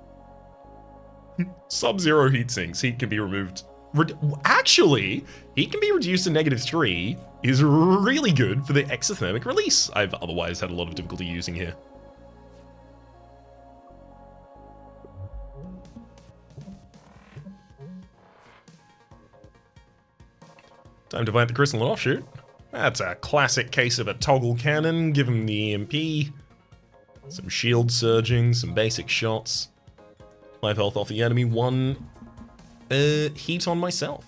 Sub-zero heat sinks. Heat can be removed. Actually, heat can be reduced to -3 is really good for the exothermic release I've otherwise had a lot of difficulty using here. Time to fight the Crystal and Offshoot. That's a classic case of a toggle cannon, give him the EMP. Some shield surging, some basic shots. 5 health off the enemy, 1 heat on myself.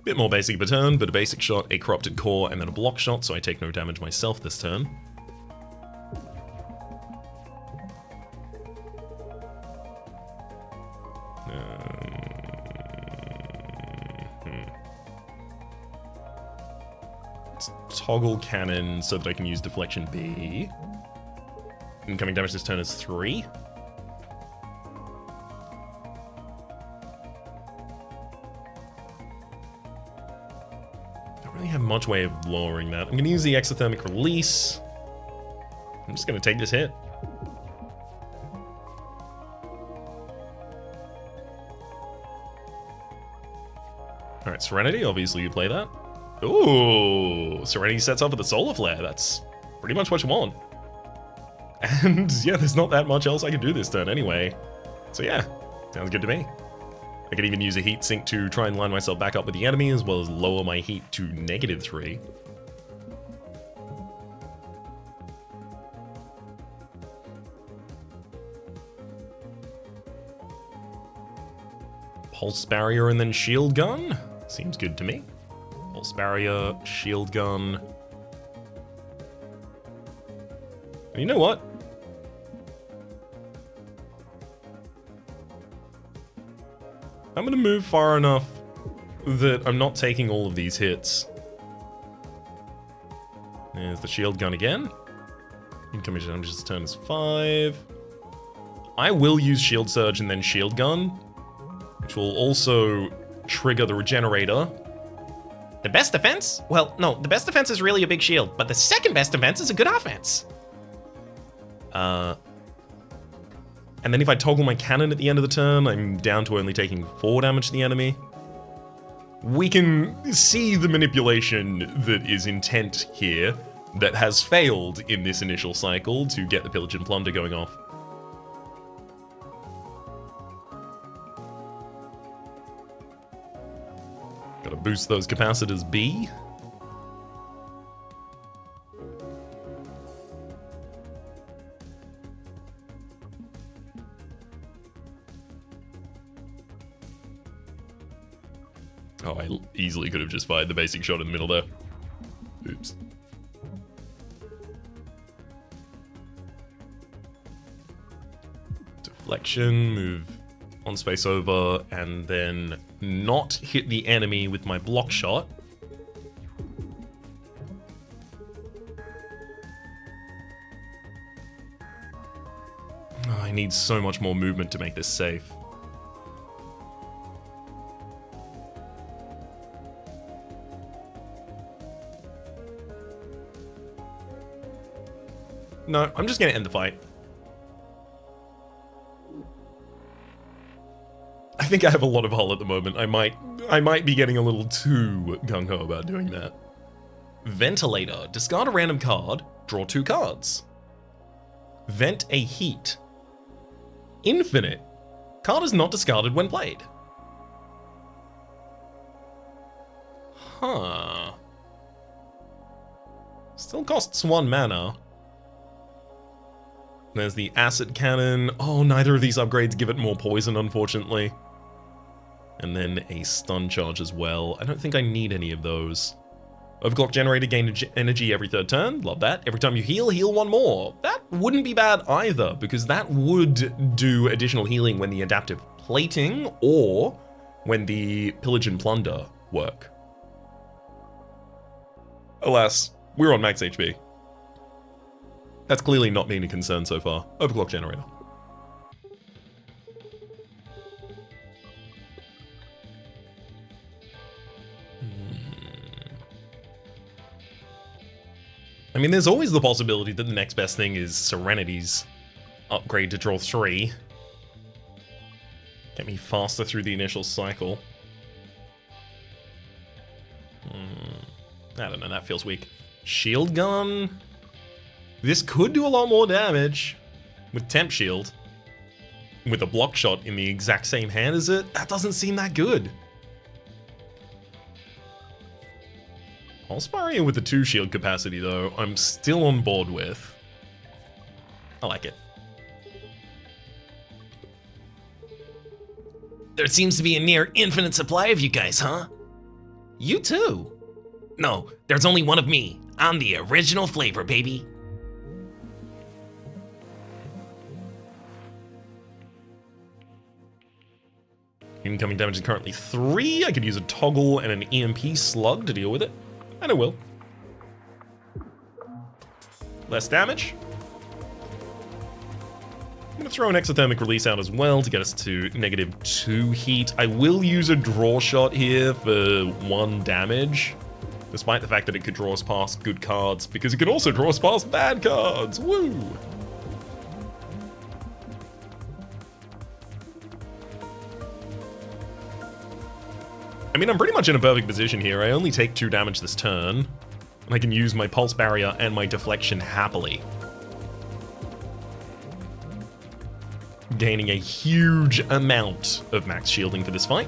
Bit more basic per turn, but a basic shot, a corrupted core, and then a block shot, so I take no damage myself this turn. Toggle cannon so that I can use deflection B. Incoming damage this turn is 3. Don't really have much way of lowering that. I'm going to use the exothermic release. I'm just going to take this hit. Alright, Serenity, obviously you play that. Ooh, Serenity sets up with a Solar Flare. That's pretty much what you want. And yeah, there's not that much else I can do this turn anyway. So yeah, sounds good to me. I could even use a heat sink to try and line myself back up with the enemy, as well as lower my heat to -3. Pulse Barrier and then Shield Gun. Seems good to me. Pulse Barrier, Shield Gun. And you know what? I'm gonna move far enough that I'm not taking all of these hits. There's the Shield Gun again. Incoming damage this turn is 5. I will use Shield Surge and then Shield Gun, which will also trigger the Regenerator. The best defense? Well, no, the best defense is really a big shield, but the second best defense is a good offense. And then if I toggle my cannon at the end of the turn, I'm down to only taking 4 damage to the enemy. We can see the manipulation that is intent here. that has failed in this initial cycle to get the Pillage and Plunder going off. Gotta boost those capacitors B. Oh, I easily could have just fired the basic shot in the middle there. Oops. Deflection, move on space over, and then not hit the enemy with my block shot. Oh, I need so much more movement to make this safe. No, I'm just gonna end the fight. I think I have a lot of hull at the moment. I might be getting a little too gung-ho about doing that. Ventilator. Discard a random card, draw 2 cards. Vent a heat. Infinite. Card is not discarded when played. Huh. Still costs 1 mana. There's the acid cannon. Oh, neither of these upgrades give it more poison, unfortunately. And then a stun charge as well. I don't think I need any of those. Overclock generator, gain energy every 3rd turn. Love that. Every time you heal, heal 1 more. That wouldn't be bad either, because that would do additional healing when the adaptive plating or when the pillage and plunder work. Alas, we're on max HP. That's clearly not been a concern so far. Overclock generator. I mean, there's always the possibility that the next best thing is Serenity's upgrade to draw 3. Get me faster through the initial cycle. I don't know, that feels weak. Shield gun. This could do a lot more damage with Temp Shield. With a block shot in the exact same hand as it, that doesn't seem that good. Pulse Barrier with the 2 shield capacity though, I'm still on board with. I like it. There seems to be a near infinite supply of you guys, huh? You too. No, there's only one of me. I'm the original flavor, baby. Incoming damage is currently 3. I could use a toggle and an EMP slug to deal with it. And I will. Less damage. I'm going to throw an exothermic release out as well to get us to -2 heat. I will use a draw shot here for 1 damage. Despite the fact that it could draw us past good cards, because it could also draw us past bad cards. Woo! I mean, I'm pretty much in a perfect position here. I only take 2 damage this turn, and I can use my Pulse Barrier and my Deflection happily. Gaining a huge amount of max shielding for this fight.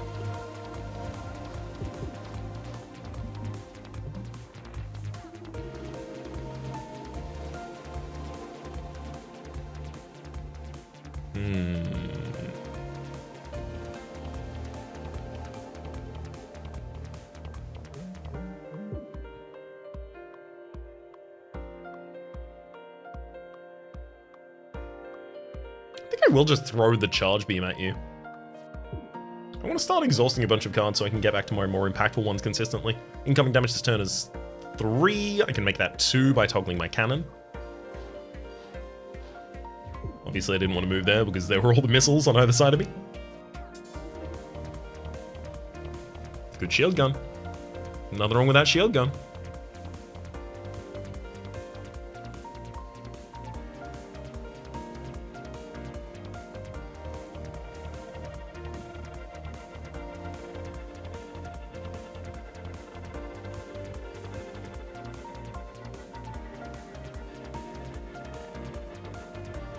I will just throw the charge beam at you. I want to start exhausting a bunch of cards so I can get back to my more impactful ones consistently. Incoming damage this turn is 3. I can make that 2 by toggling my cannon. Obviously I didn't want to move there because there were all the missiles on either side of me. Good shield gun. Nothing wrong with that shield gun.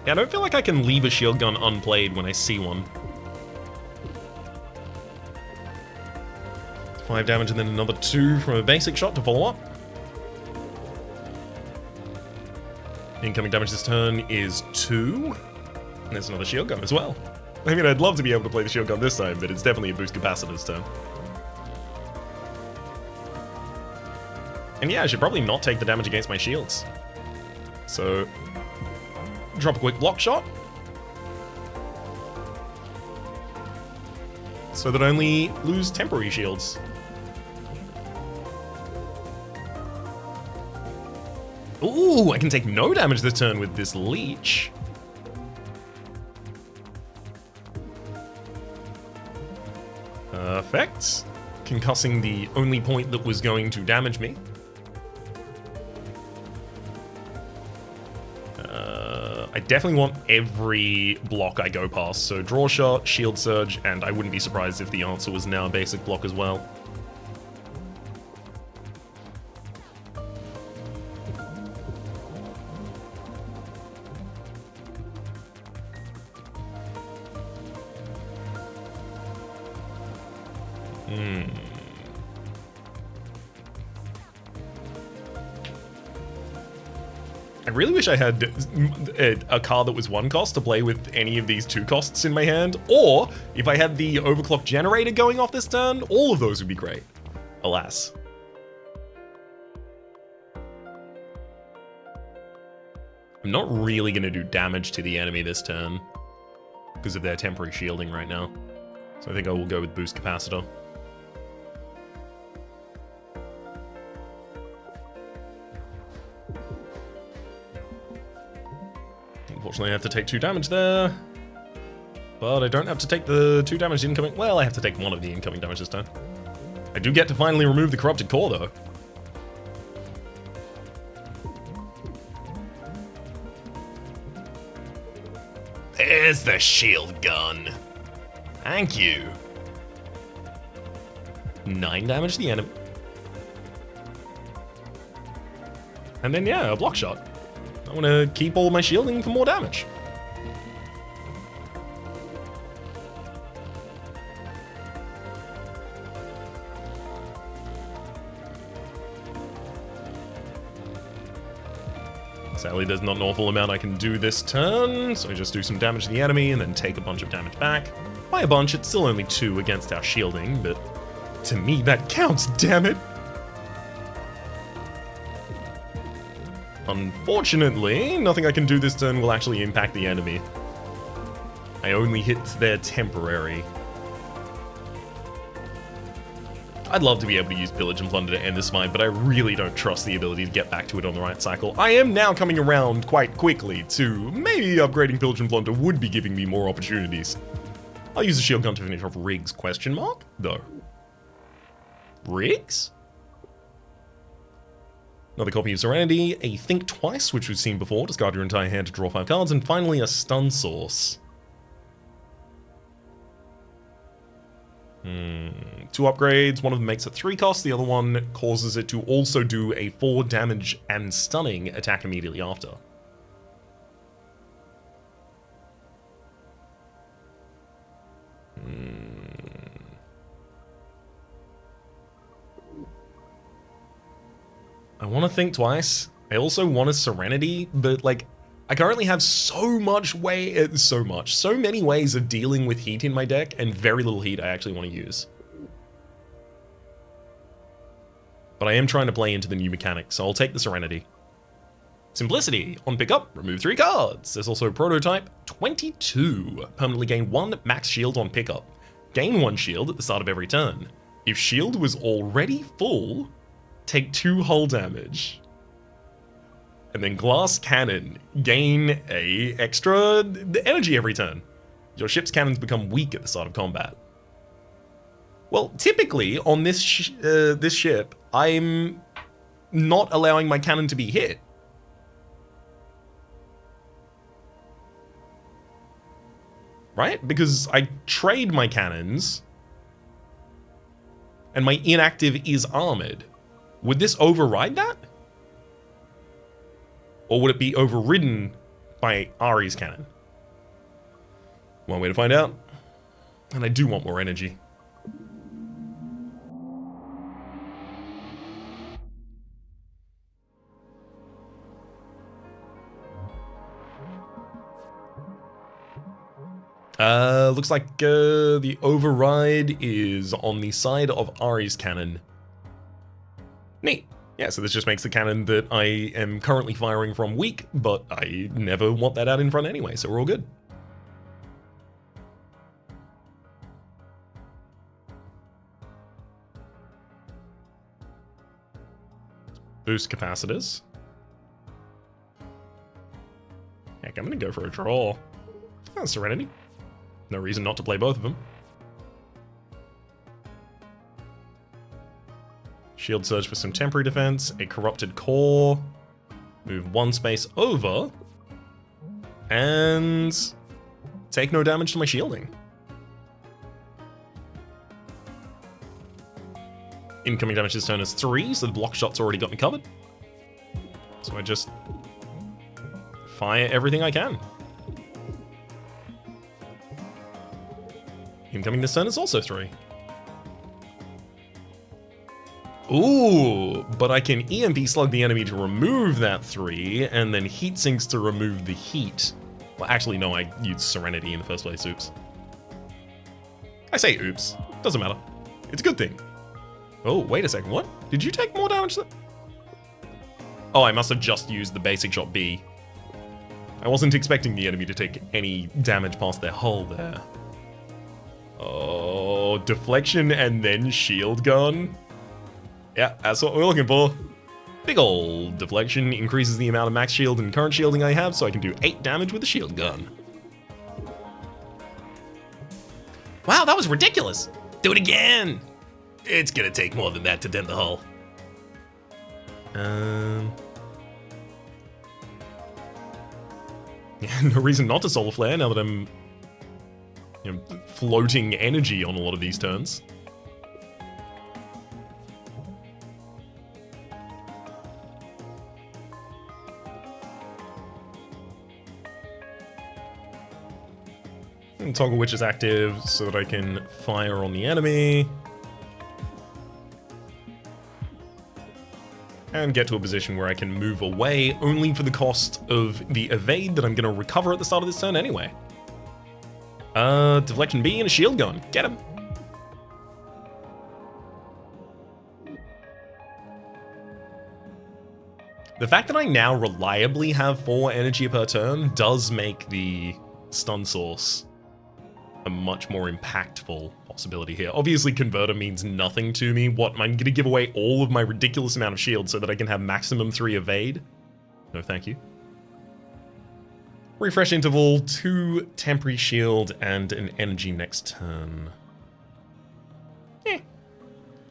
Yeah, I don't feel like I can leave a shield gun unplayed when I see one. 5 damage and then another 2 from a basic shot to follow up. Incoming damage this turn is 2. And there's another shield gun as well. I mean, I'd love to be able to play the shield gun this time, but it's definitely a boost capacitor this turn. And yeah, I should probably not take the damage against my shields. So, drop a quick block shot. So that I only lose temporary shields. Ooh, I can take no damage this turn with this leech. Perfect. Concussing the only point that was going to damage me. I definitely want every block I go past. So draw shot, shield surge, and I wouldn't be surprised if the answer was now a basic block as well. I really wish I had a card that was 1 cost to play with any of these 2 costs in my hand, or if I had the overclock generator going off this turn, all of those would be great. Alas. I'm not really going to do damage to the enemy this turn because of their temporary shielding right now. So I think I will go with boost capacitor. Unfortunately, I have to take 2 damage there. But I don't have to take the 2 damage incoming. Well, I have to take 1 of the incoming damage this time. I do get to finally remove the corrupted core, though. There's the shield gun. Thank you. 9 damage to the enemy. And then, yeah, a block shot. I want to keep all my shielding for more damage. Sadly, there's not an awful amount I can do this turn, so I just do some damage to the enemy and then take a bunch of damage back. By a bunch, it's still only 2 against our shielding, but to me that counts, damn it! Unfortunately, nothing I can do this turn will actually impact the enemy. I only hit their temporary. I'd love to be able to use Pillage and Plunder to end this fight, but I really don't trust the ability to get back to it on the right cycle. I am now coming around quite quickly to maybe upgrading Pillage and Plunder would be giving me more opportunities. I'll use the shield gun to finish off Riggs, question mark, though. Riggs? Another copy of Serenity, a Think Twice, which we've seen before, discard your entire hand to draw 5 cards, and finally a Stun Source. 2 upgrades, one of them makes it 3 costs, the other one causes it to also do a 4 damage and stunning attack immediately after. I want to Think Twice. I also want a Serenity, but like, I currently have so many ways of dealing with heat in my deck, and very little heat I actually want to use. But I am trying to play into the new mechanics, so I'll take the Serenity. Simplicity. On pickup, remove 3 cards. There's also Prototype 22. Permanently gain 1 max shield on pickup. Gain 1 shield at the start of every turn. If shield was already full, take 2 hull damage. And then Glass Cannon. Gain a extra energy every turn. Your ship's cannons become weak at the start of combat. Well, typically on this ship, I'm not allowing my cannon to be hit. Right? Because I trade my cannons, and my inactive is armored. Would this override that? Or would it be overridden by Ari's cannon. One way to find out. And I do want more energy. Looks like the override is on the side of Ari's cannon. Neat. Yeah, so this just makes the cannon that I am currently firing from weak, but I never want that out in front anyway, so we're all good. Boost capacitors. Heck, I'm gonna go for a draw. Oh, Serenity. No reason not to play both of them. Shield Surge for some temporary defense, a Corrupted Core, move one space over, and take no damage to my shielding. Incoming damage this turn is 3, so the block shot's already got me covered. So I just fire everything I can. Incoming this turn is also 3. Ooh, but I can EMP slug the enemy to remove that 3, and then heat sinks to remove the heat. Well, actually, no, I used Serenity in the first place, oops. I say oops, doesn't matter. It's a good thing. Oh, wait a second, what? Did you take more damage than... Oh, I must have just used the basic shot B. I wasn't expecting the enemy to take any damage past their hull there. Oh, deflection and then shield gun. Yeah, that's what we're looking for. Big ol' deflection increases the amount of max shield and current shielding I have, so I can do 8 damage with the shield gun. Wow, that was ridiculous. Do it again. It's gonna take more than that to dent the hull. Yeah, no reason not to Solar Flare now that I'm, you know, floating energy on a lot of these turns. And Toggle Witch is active so that I can fire on the enemy. And get to a position where I can move away only for the cost of the evade that I'm going to recover at the start of this turn anyway. Deflection B and a shield gun. Get him. The fact that I now reliably have 4 energy per turn does make the stun source a much more impactful possibility here. Obviously, Converter means nothing to me. What, I'm gonna give away all of my ridiculous amount of shield so that I can have maximum 3 evade? No, thank you. Refresh interval, 2 temporary shield, and an energy next turn.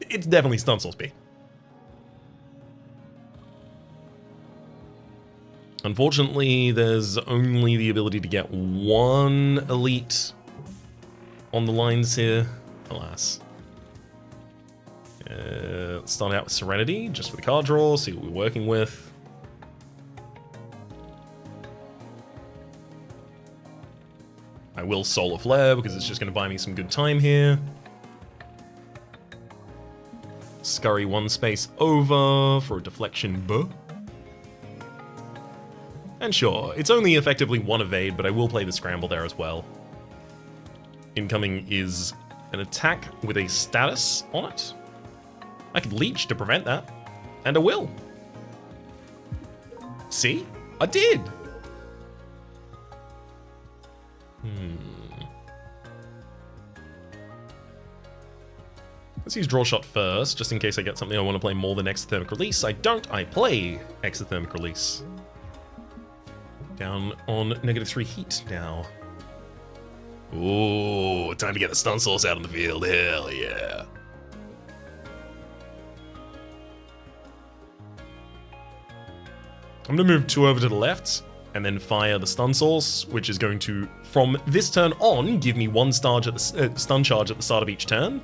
It's definitely stun source B. Unfortunately, there's only the ability to get 1 elite on the lines here, alas. Let's start out with Serenity, just for the card draw, see what we're working with. I will Solar Flare because it's just going to buy me some good time here. Scurry 1 space over for a deflection B. And sure, it's only effectively 1 evade, but I will play the scramble there as well. Incoming is an attack with a status on it. I could leech to prevent that, and I will. See? I did! Let's use Draw Shot first, just in case I get something I want to play more than Exothermic Release. I don't, I play Exothermic Release. Down on -3 heat now. Ooh, time to get the stun source out on the field. Hell yeah. I'm going to move 2 over to the left and then fire the stun source, which is going to, from this turn on, give me 1 stun charge at the start of each turn,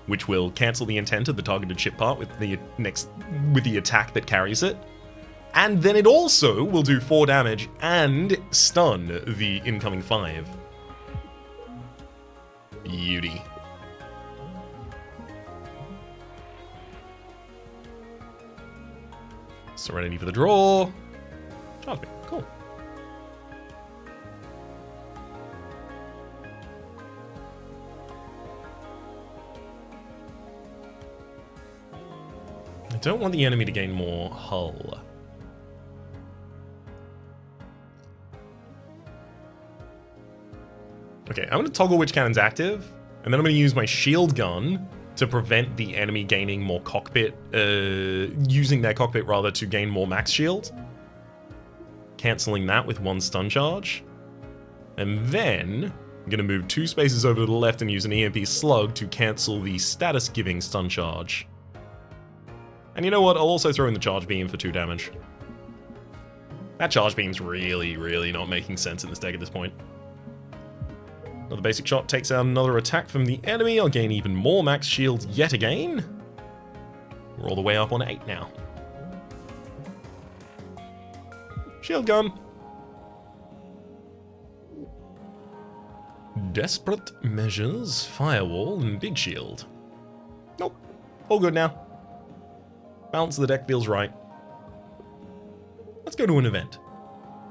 which will cancel the intent of the targeted ship part with the attack that carries it. And then it also will do 4 damage and stun the incoming 5. Beauty. Serenity for the draw. Charge me. Cool. I don't want the enemy to gain more hull. Okay, I'm going to toggle which cannon's active, and then I'm going to use my shield gun to prevent the enemy gaining more cockpit, using their cockpit rather to gain more max shield. Cancelling that with 1 stun charge. And then I'm going to move 2 spaces over to the left and use an EMP slug to cancel the status-giving stun charge. And you know what? I'll also throw in the charge beam for 2 damage. That charge beam's really, really not making sense in this deck at this point. Another basic shot takes out another attack from the enemy. I'll gain even more max shields yet again. We're all the way up on 8 now. Shield gun. Desperate measures, firewall, and big shield. Nope. All good now. Balance of the deck feels right. Let's go to an event.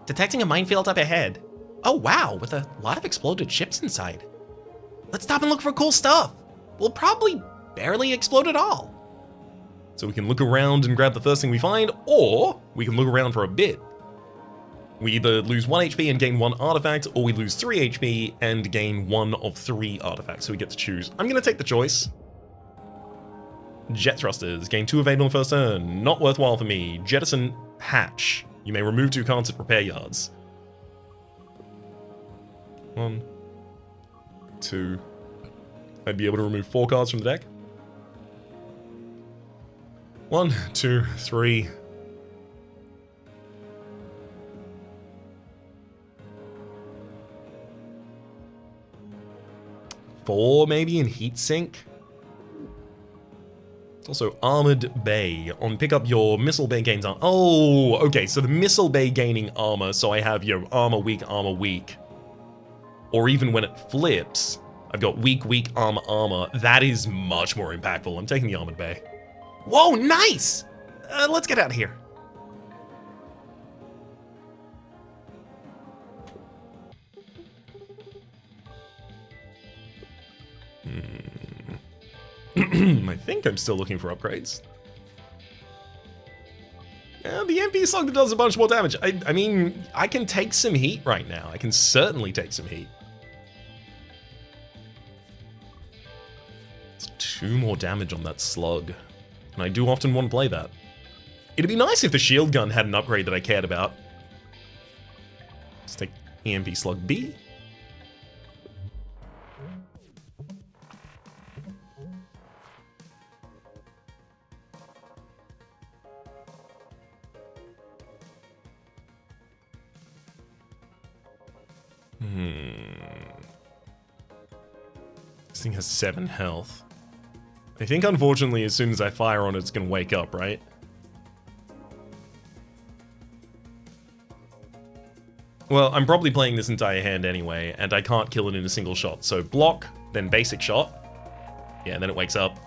Detecting a minefield up ahead. Oh wow, with a lot of exploded ships inside. Let's stop and look for cool stuff. We'll probably barely explode at all. So we can look around and grab the first thing we find, or we can look around for a bit. We either lose 1 HP and gain 1 artifact, or we lose 3 HP and gain 1 of 3 artifacts, so we get to choose. I'm going to take the choice. Jet thrusters, gain 2 evade on the first turn. Not worthwhile for me. Jettison hatch. You may remove 2 cards at repair yards. 1, 2. I'd be able to remove 4 cards from the deck. 1, 2, 3. 4 maybe in heat sink. It's also Armored Bay. On pick up your Missile Bay gains armor. Oh, okay, so the Missile Bay gaining armor, so I have your armor weak, or even when it flips, I've got weak, armor. That is much more impactful. I'm taking the Armored Bay. Whoa, nice! Let's get out of here. I think I'm still looking for upgrades. Yeah, the MP slug does a bunch more damage. I mean, I can take some heat right now. I can certainly take some heat. It's 2 more damage on that slug. And I do often want to play that. It'd be nice if the shield gun had an upgrade that I cared about. Let's take EMP slug B. This thing has 7 health. I think, unfortunately, as soon as I fire on it, it's going to wake up, right? Well, I'm probably playing this entire hand anyway, and I can't kill it in a single shot. So block, then basic shot. Yeah, and then it wakes up.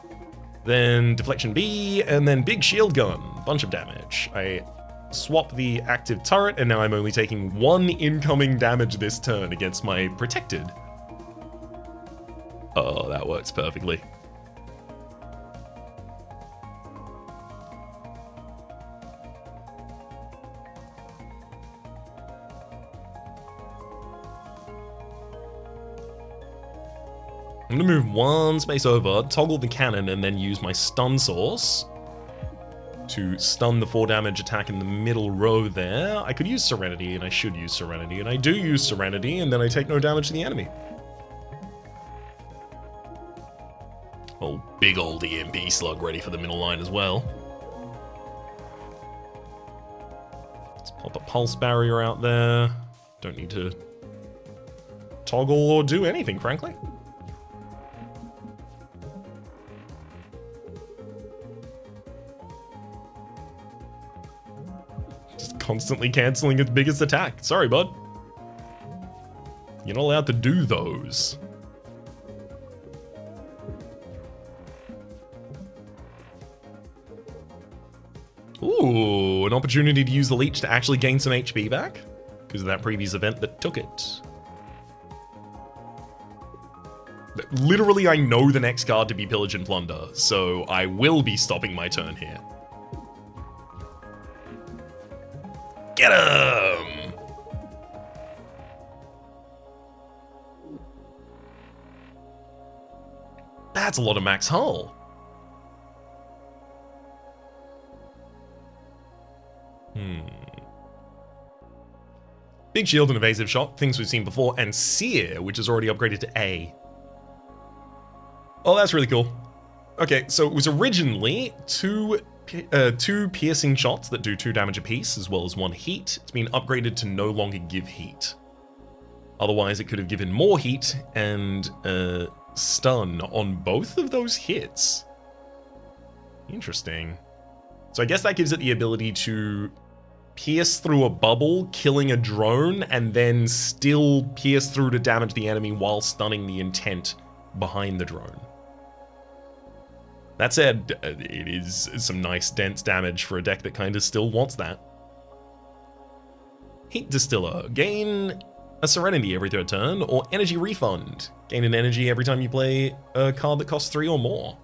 Then deflection B, and then big shield gun. Bunch of damage. I swap the active turret, and now I'm only taking 1 incoming damage this turn against my protected. Oh, that works perfectly. I'm gonna move 1 space over, toggle the cannon, and then use my stun source to stun the 4 damage attack in the middle row there. I could use Serenity, and I should use Serenity, and I do use Serenity, and then I take no damage to the enemy. Oh, big old EMP slug ready for the middle line as well. Let's pop a pulse barrier out there. Don't need to toggle or do anything, frankly. Just constantly canceling its biggest attack. Sorry, bud. You're not allowed to do those. Ooh, an opportunity to use the leech to actually gain some HP back because of that previous event that took it. Literally, I know the next card to be Pillage and Plunder, so I will be stopping my turn here. Get him! That's a lot of max hull. Big shield and evasive shot, things we've seen before, and Seer, which is already upgraded to A. Oh, that's really cool. Okay, so it was originally two piercing shots that do 2 damage apiece, as well as 1 heat. It's been upgraded to no longer give heat. Otherwise, it could have given more heat and stun on both of those hits. Interesting. So I guess that gives it the ability to pierce through a bubble, killing a drone, and then still pierce through to damage the enemy while stunning the intent behind the drone. That said, it is some nice dense damage for a deck that kind of still wants that. Heat Distiller. Gain a Serenity every 3rd turn, or Energy Refund. Gain an energy every time you play a card that costs 3 or more.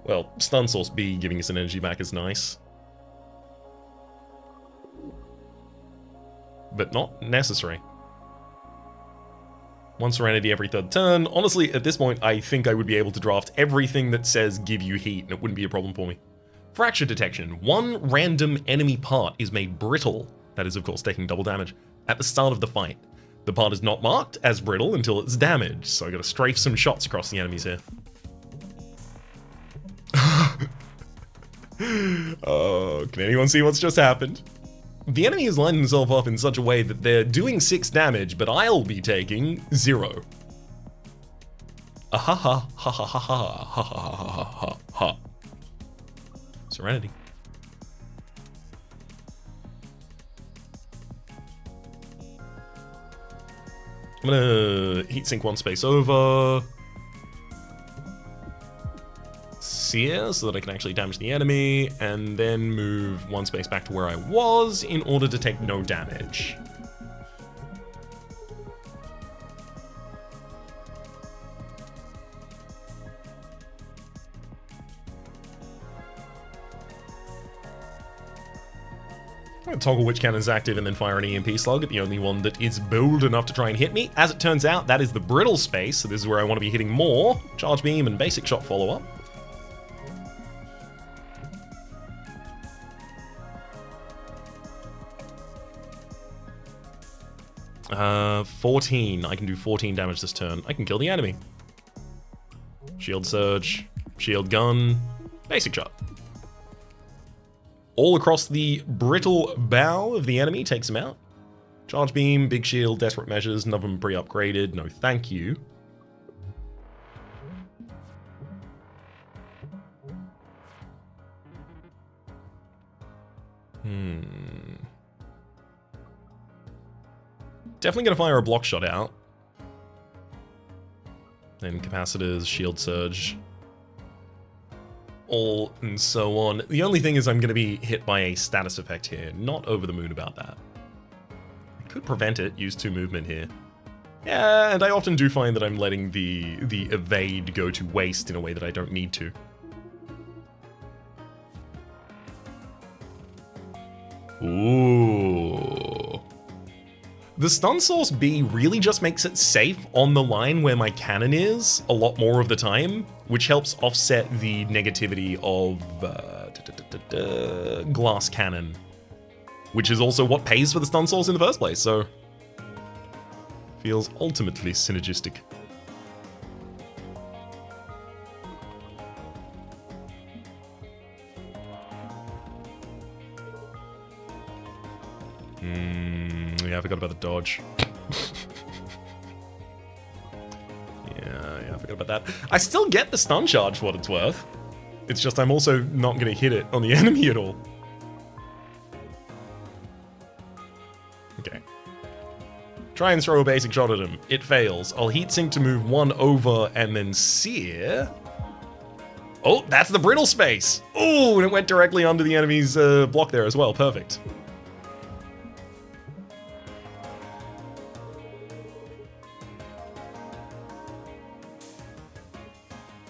Well, Stun Source B giving us an energy back is nice. But not necessary. 1 Serenity every 3rd turn. Honestly, at this point, I think I would be able to draft everything that says give you heat, and it wouldn't be a problem for me. Fracture Detection. 1 random enemy part is made brittle, that is of course taking double damage, at the start of the fight. The part is not marked as brittle until it's damaged, so I gotta strafe some shots across the enemies here. Oh, can anyone see what's just happened? The enemy has lined themselves up in such a way that they're doing 6 damage, but I'll be taking 0. Ha ha ha ha ha ha ha ha ha ha. Serenity. I'm gonna heat sink 1 space over. Seer, so that I can actually damage the enemy, and then move 1 space back to where I was in order to take no damage. I'm gonna toggle which cannon's active and then fire an EMP slug at the only one that is bold enough to try and hit me. As it turns out, that is the brittle space, so this is where I want to be hitting more. Charge beam and basic shot follow-up. 14. I can do 14 damage this turn. I can kill the enemy. Shield Surge, Shield Gun, Basic Shot. All across the brittle bow of the enemy takes him out. Charge Beam, Big Shield, Desperate Measures, none of them pre-upgraded. No thank you. Definitely gonna fire a block shot out. Then capacitors, shield surge. All and so on. The only thing is I'm gonna be hit by a status effect here. Not over the moon about that. I could prevent it, use 2 movement here. Yeah, and I often do find that I'm letting the evade go to waste in a way that I don't need to. Ooh. The Stun Source B really just makes it safe on the line where my cannon is a lot more of the time, which helps offset the negativity of Glass Cannon, which is also what pays for the Stun Source in the first place, so feels ultimately synergistic. Yeah, I forgot about the dodge. Yeah, I forgot about that. I still get the stun charge for what it's worth. It's just I'm also not going to hit it on the enemy at all. Okay. Try and throw a basic shot at him. It fails. I'll heatsink to move one over and then sear. Oh, that's the brittle space. Oh, and it went directly under the enemy's block there as well. Perfect.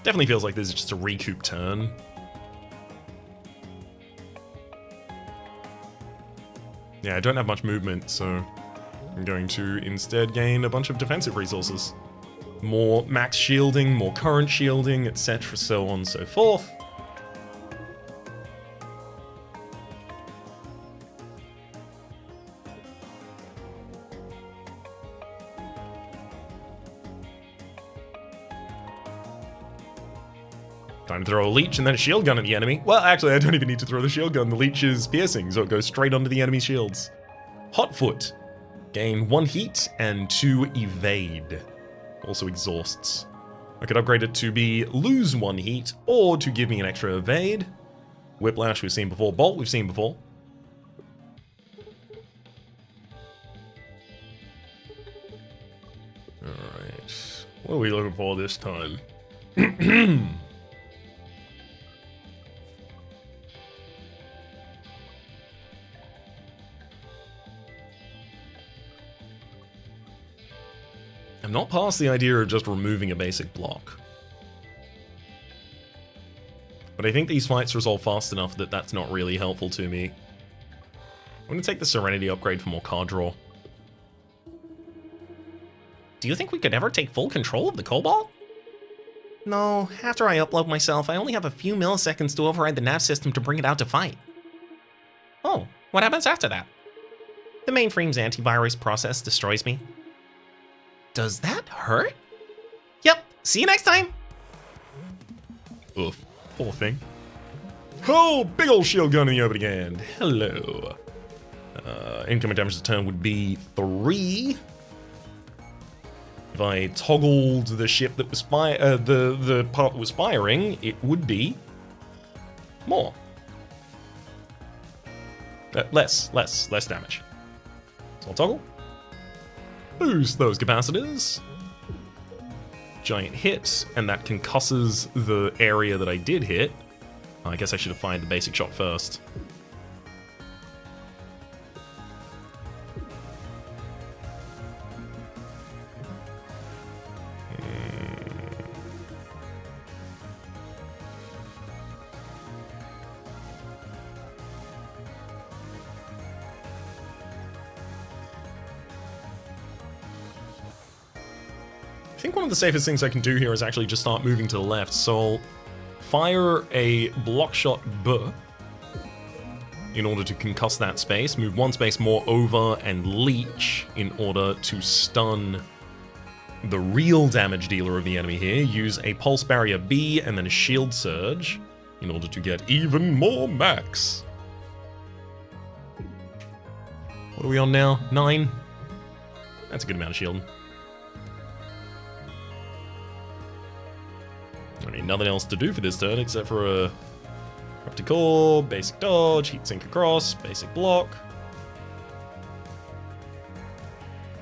Definitely feels like this is just a recoup turn. Yeah, I don't have much movement, so I'm going to instead gain a bunch of defensive resources. More max shielding, more current shielding, etc., so on and so forth. Time to throw a leech and then a shield gun at the enemy. Well, actually, I don't even need to throw the shield gun. The leech is piercing, so it goes straight onto the enemy's shields. Hotfoot. Gain 1 heat and 2 evade. Also exhausts. I could upgrade it to be lose 1 heat or to give me an extra evade. Whiplash we've seen before. Bolt we've seen before. Alright. What are we looking for this time? I'm not past the idea of just removing a basic block. But I think these fights resolve fast enough that that's not really helpful to me. I'm going to take the Serenity upgrade for more card draw. Do you think we could ever take full control of the Cobalt? No, after I upload myself, I only have a few milliseconds to override the nav system to bring it out to fight. Oh, what happens after that? The mainframe's antivirus process destroys me. Does that hurt? Yep, see you next time! Oof, poor thing. Oh, big ol' shield gun in the opening hand. Hello. Incoming damage to turn would be 3. If I toggled the ship that was the part that was firing, it would be more. Less damage. So I'll toggle. Boost those capacitors. Giant hit, and that concusses the area that I did hit. I guess I should have fired the basic shot first. I think one of the safest things I can do here is actually just start moving to the left. So I'll fire a block shot in order to concuss that space, move 1 space more over, and leech in order to stun the real damage dealer of the enemy here. Use a pulse barrier B and then a shield surge in order to get even more max. What are we on now? 9? That's a good amount of shielding. I mean, nothing else to do for this turn except for a Corrupted Core, basic dodge, heatsink across, basic block.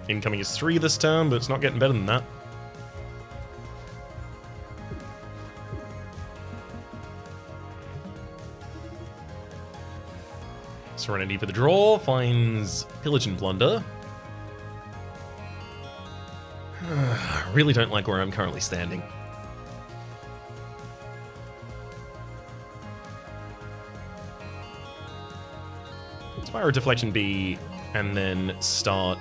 Incoming is 3 this turn, but it's not getting better than that. Serenity for the draw, finds Pillage and Plunder. I really don't like where I'm currently standing. Let's fire a Deflection B and then start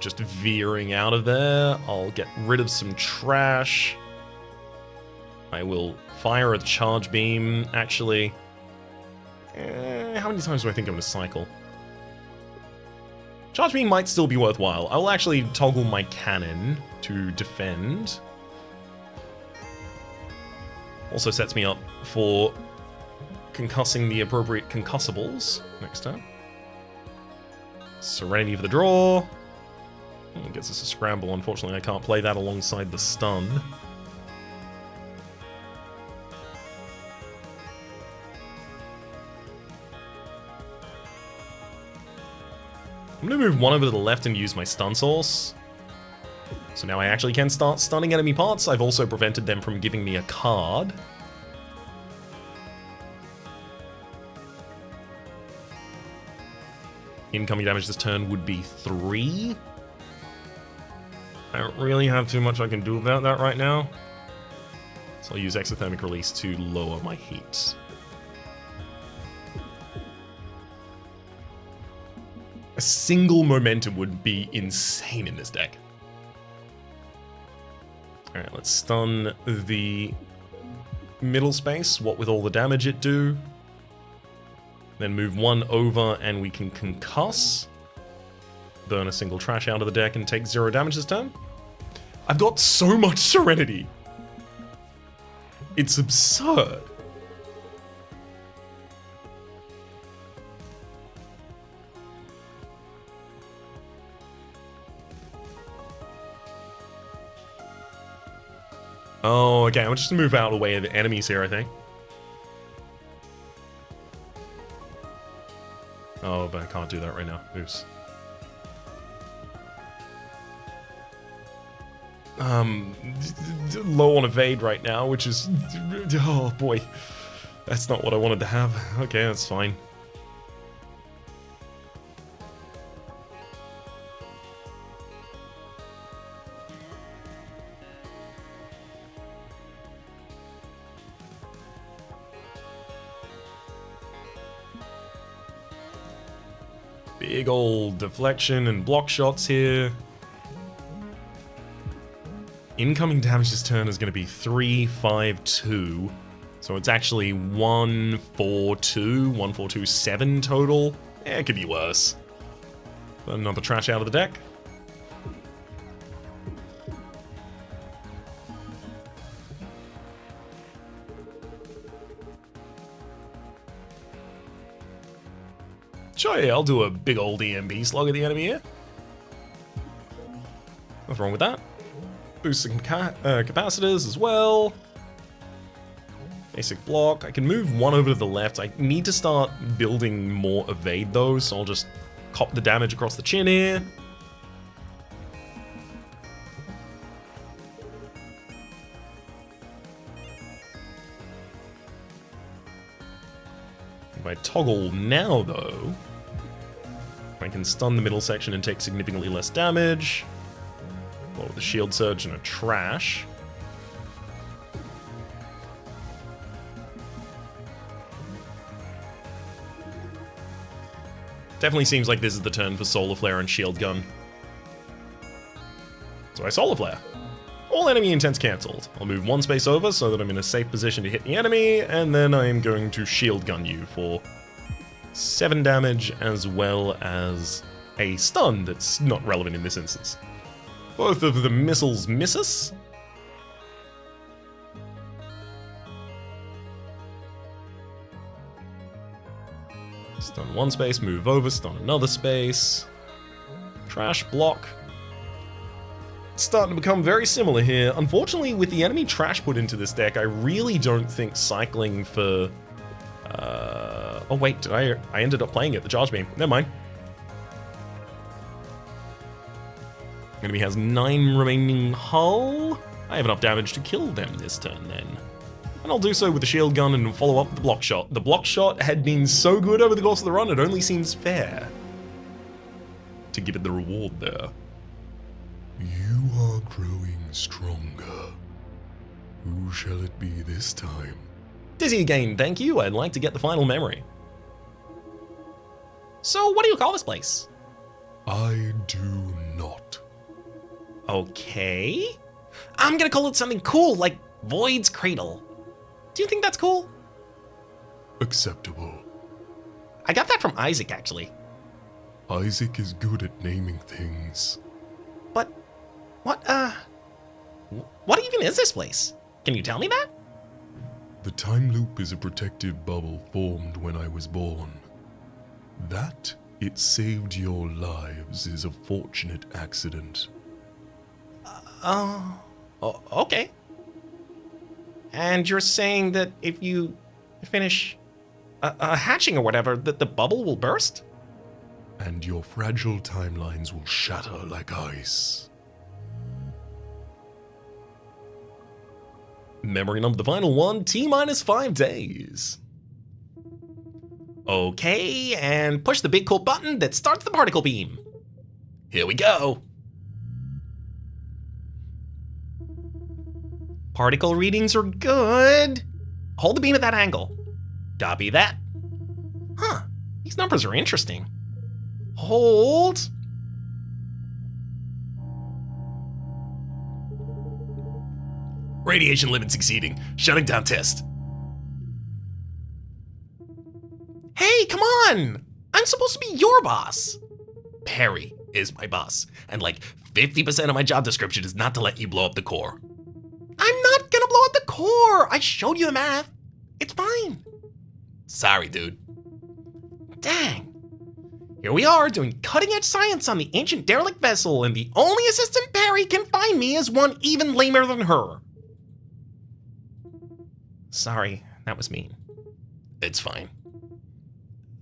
just veering out of there. I'll get rid of some trash. I will fire a Charge Beam, actually. How many times do I think I'm going to cycle? Charge Beam might still be worthwhile. I will actually toggle my cannon to defend. Also sets me up for concussing the appropriate concussables next turn. Serenity for the draw. It gets us a scramble. Unfortunately, I can't play that alongside the stun. I'm gonna move one over to the left and use my stun source. So now I actually can start stunning enemy parts. I've also prevented them from giving me a card. Incoming damage this turn would be 3. I don't really have too much I can do about that right now. So I'll use Exothermic Release to lower my heat. A single momentum would be insane in this deck. Alright, let's stun the middle space, what with all the damage it do. Then move one over and we can concuss. Burn a single trash out of the deck and take 0 damage this turn. I've got so much Serenity. It's absurd. Oh, okay, I'm just gonna move out of the way of the enemies here, I think. Oh, but I can't do that right now. Oops. Low on evade right now, which is... Oh, boy. That's not what I wanted to have. Okay, that's fine. Big old deflection and block shots here. Incoming damage this turn is going to be 3, 5, 2. So it's actually 1, 4, 2, 1, 4, 2, 7 total. It could be worse. Put another trash out of the deck. Sure, yeah, I'll do a big old EMB slug at the enemy here. What's wrong with that? Boost some capacitors as well. Basic block. I can move one over to the left. I need to start building more evade though, so I'll just cop the damage across the chin here. If I toggle now though, I can stun the middle section and take significantly less damage. Well, with a shield surge and a trash. Definitely seems like this is the turn for Solar Flare and Shield Gun. So I Solar Flare. All enemy intents cancelled. I'll move one space over so that I'm in a safe position to hit the enemy, and then I am going to Shield Gun you for 7 damage as well as a stun that's not relevant in this instance. Both of the missiles miss us. Stun one space, move over, stun another space. Trash, block. It's starting to become very similar here. Unfortunately, with the enemy trash put into this deck, I really don't think cycling for... Oh wait, I ended up playing it, the Charge Beam. Never mind. Enemy has 9 remaining hull. I have enough damage to kill them this turn then. And I'll do so with the shield gun and follow up with the block shot. The block shot had been so good over the course of the run, it only seems fair to give it the reward there. You are growing stronger. Who shall it be this time? Dizzy again, thank you. I'd like to get the final memory. So what do you call this place? I do not. Okay. I'm gonna call it something cool, like Void's Cradle. Do you think that's cool? Acceptable. I got that from Isaac, actually. Isaac is good at naming things. But, what even is this place? Can you tell me that? The time loop is a protective bubble formed when I was born. That it saved your lives is a fortunate accident. Okay. And you're saying that if you finish hatching or whatever, that the bubble will burst? and your fragile timelines will shatter like ice. Memory number the final one, T-minus 5 days. Okay, and push the big cool button that starts the particle beam. Here we go. Particle readings are good. Hold the beam at that angle. Copy that. Huh, these numbers are interesting. Hold. Radiation limits exceeding. Shutting down test. Hey, come on! I'm supposed to be your boss. Perry is my boss, and like 50% of my job description is not to let you blow up the core. I'm not gonna blow up the core! I showed you the math. It's fine. Sorry, dude. Dang. Here we are doing cutting-edge science on the ancient derelict vessel, and the only assistant Perry can find me is one even lamer than her. Sorry, that was mean. It's fine.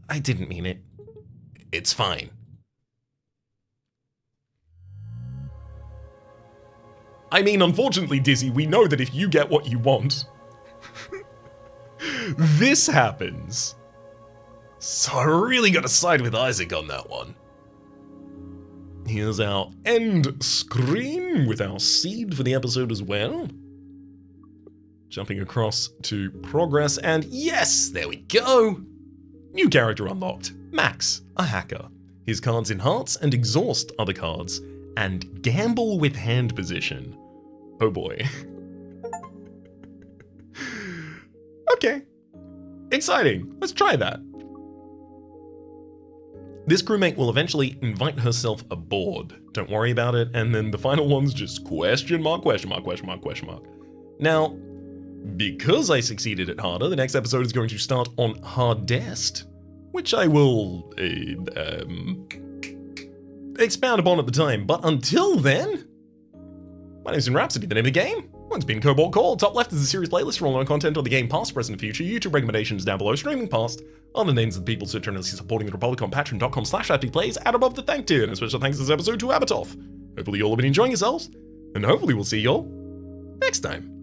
I didn't mean it. It's fine. I mean, unfortunately, Dizzy, we know that if you get what you want, this happens. So I really gotta side with Isaac on that one. Here's our end screen with our seed for the episode as well. Jumping across to progress, and yes, there we go! New character unlocked, Max, a hacker. His cards enhance and exhaust other cards, and gamble with hand position. Oh boy. Okay. Exciting. Let's try that. This crewmate will eventually invite herself aboard. Don't worry about it. And then the final one's just question mark, question mark, question mark, question mark. Now, because I succeeded at harder, the next episode is going to start on hardest, which I will expound upon at the time. But until then, my name's Rhapsody, the name of the game. It's been Cobalt Call. Top left is a series playlist for all content on the game past, present, and future. YouTube recommendations down below. Streaming past are the names of the people so eternally supporting the Republic on patreon.com/AppyPlays, and above the thank tier. And a special thanks this episode to Abatoff. Hopefully you all have been enjoying yourselves, and hopefully we'll see you all next time.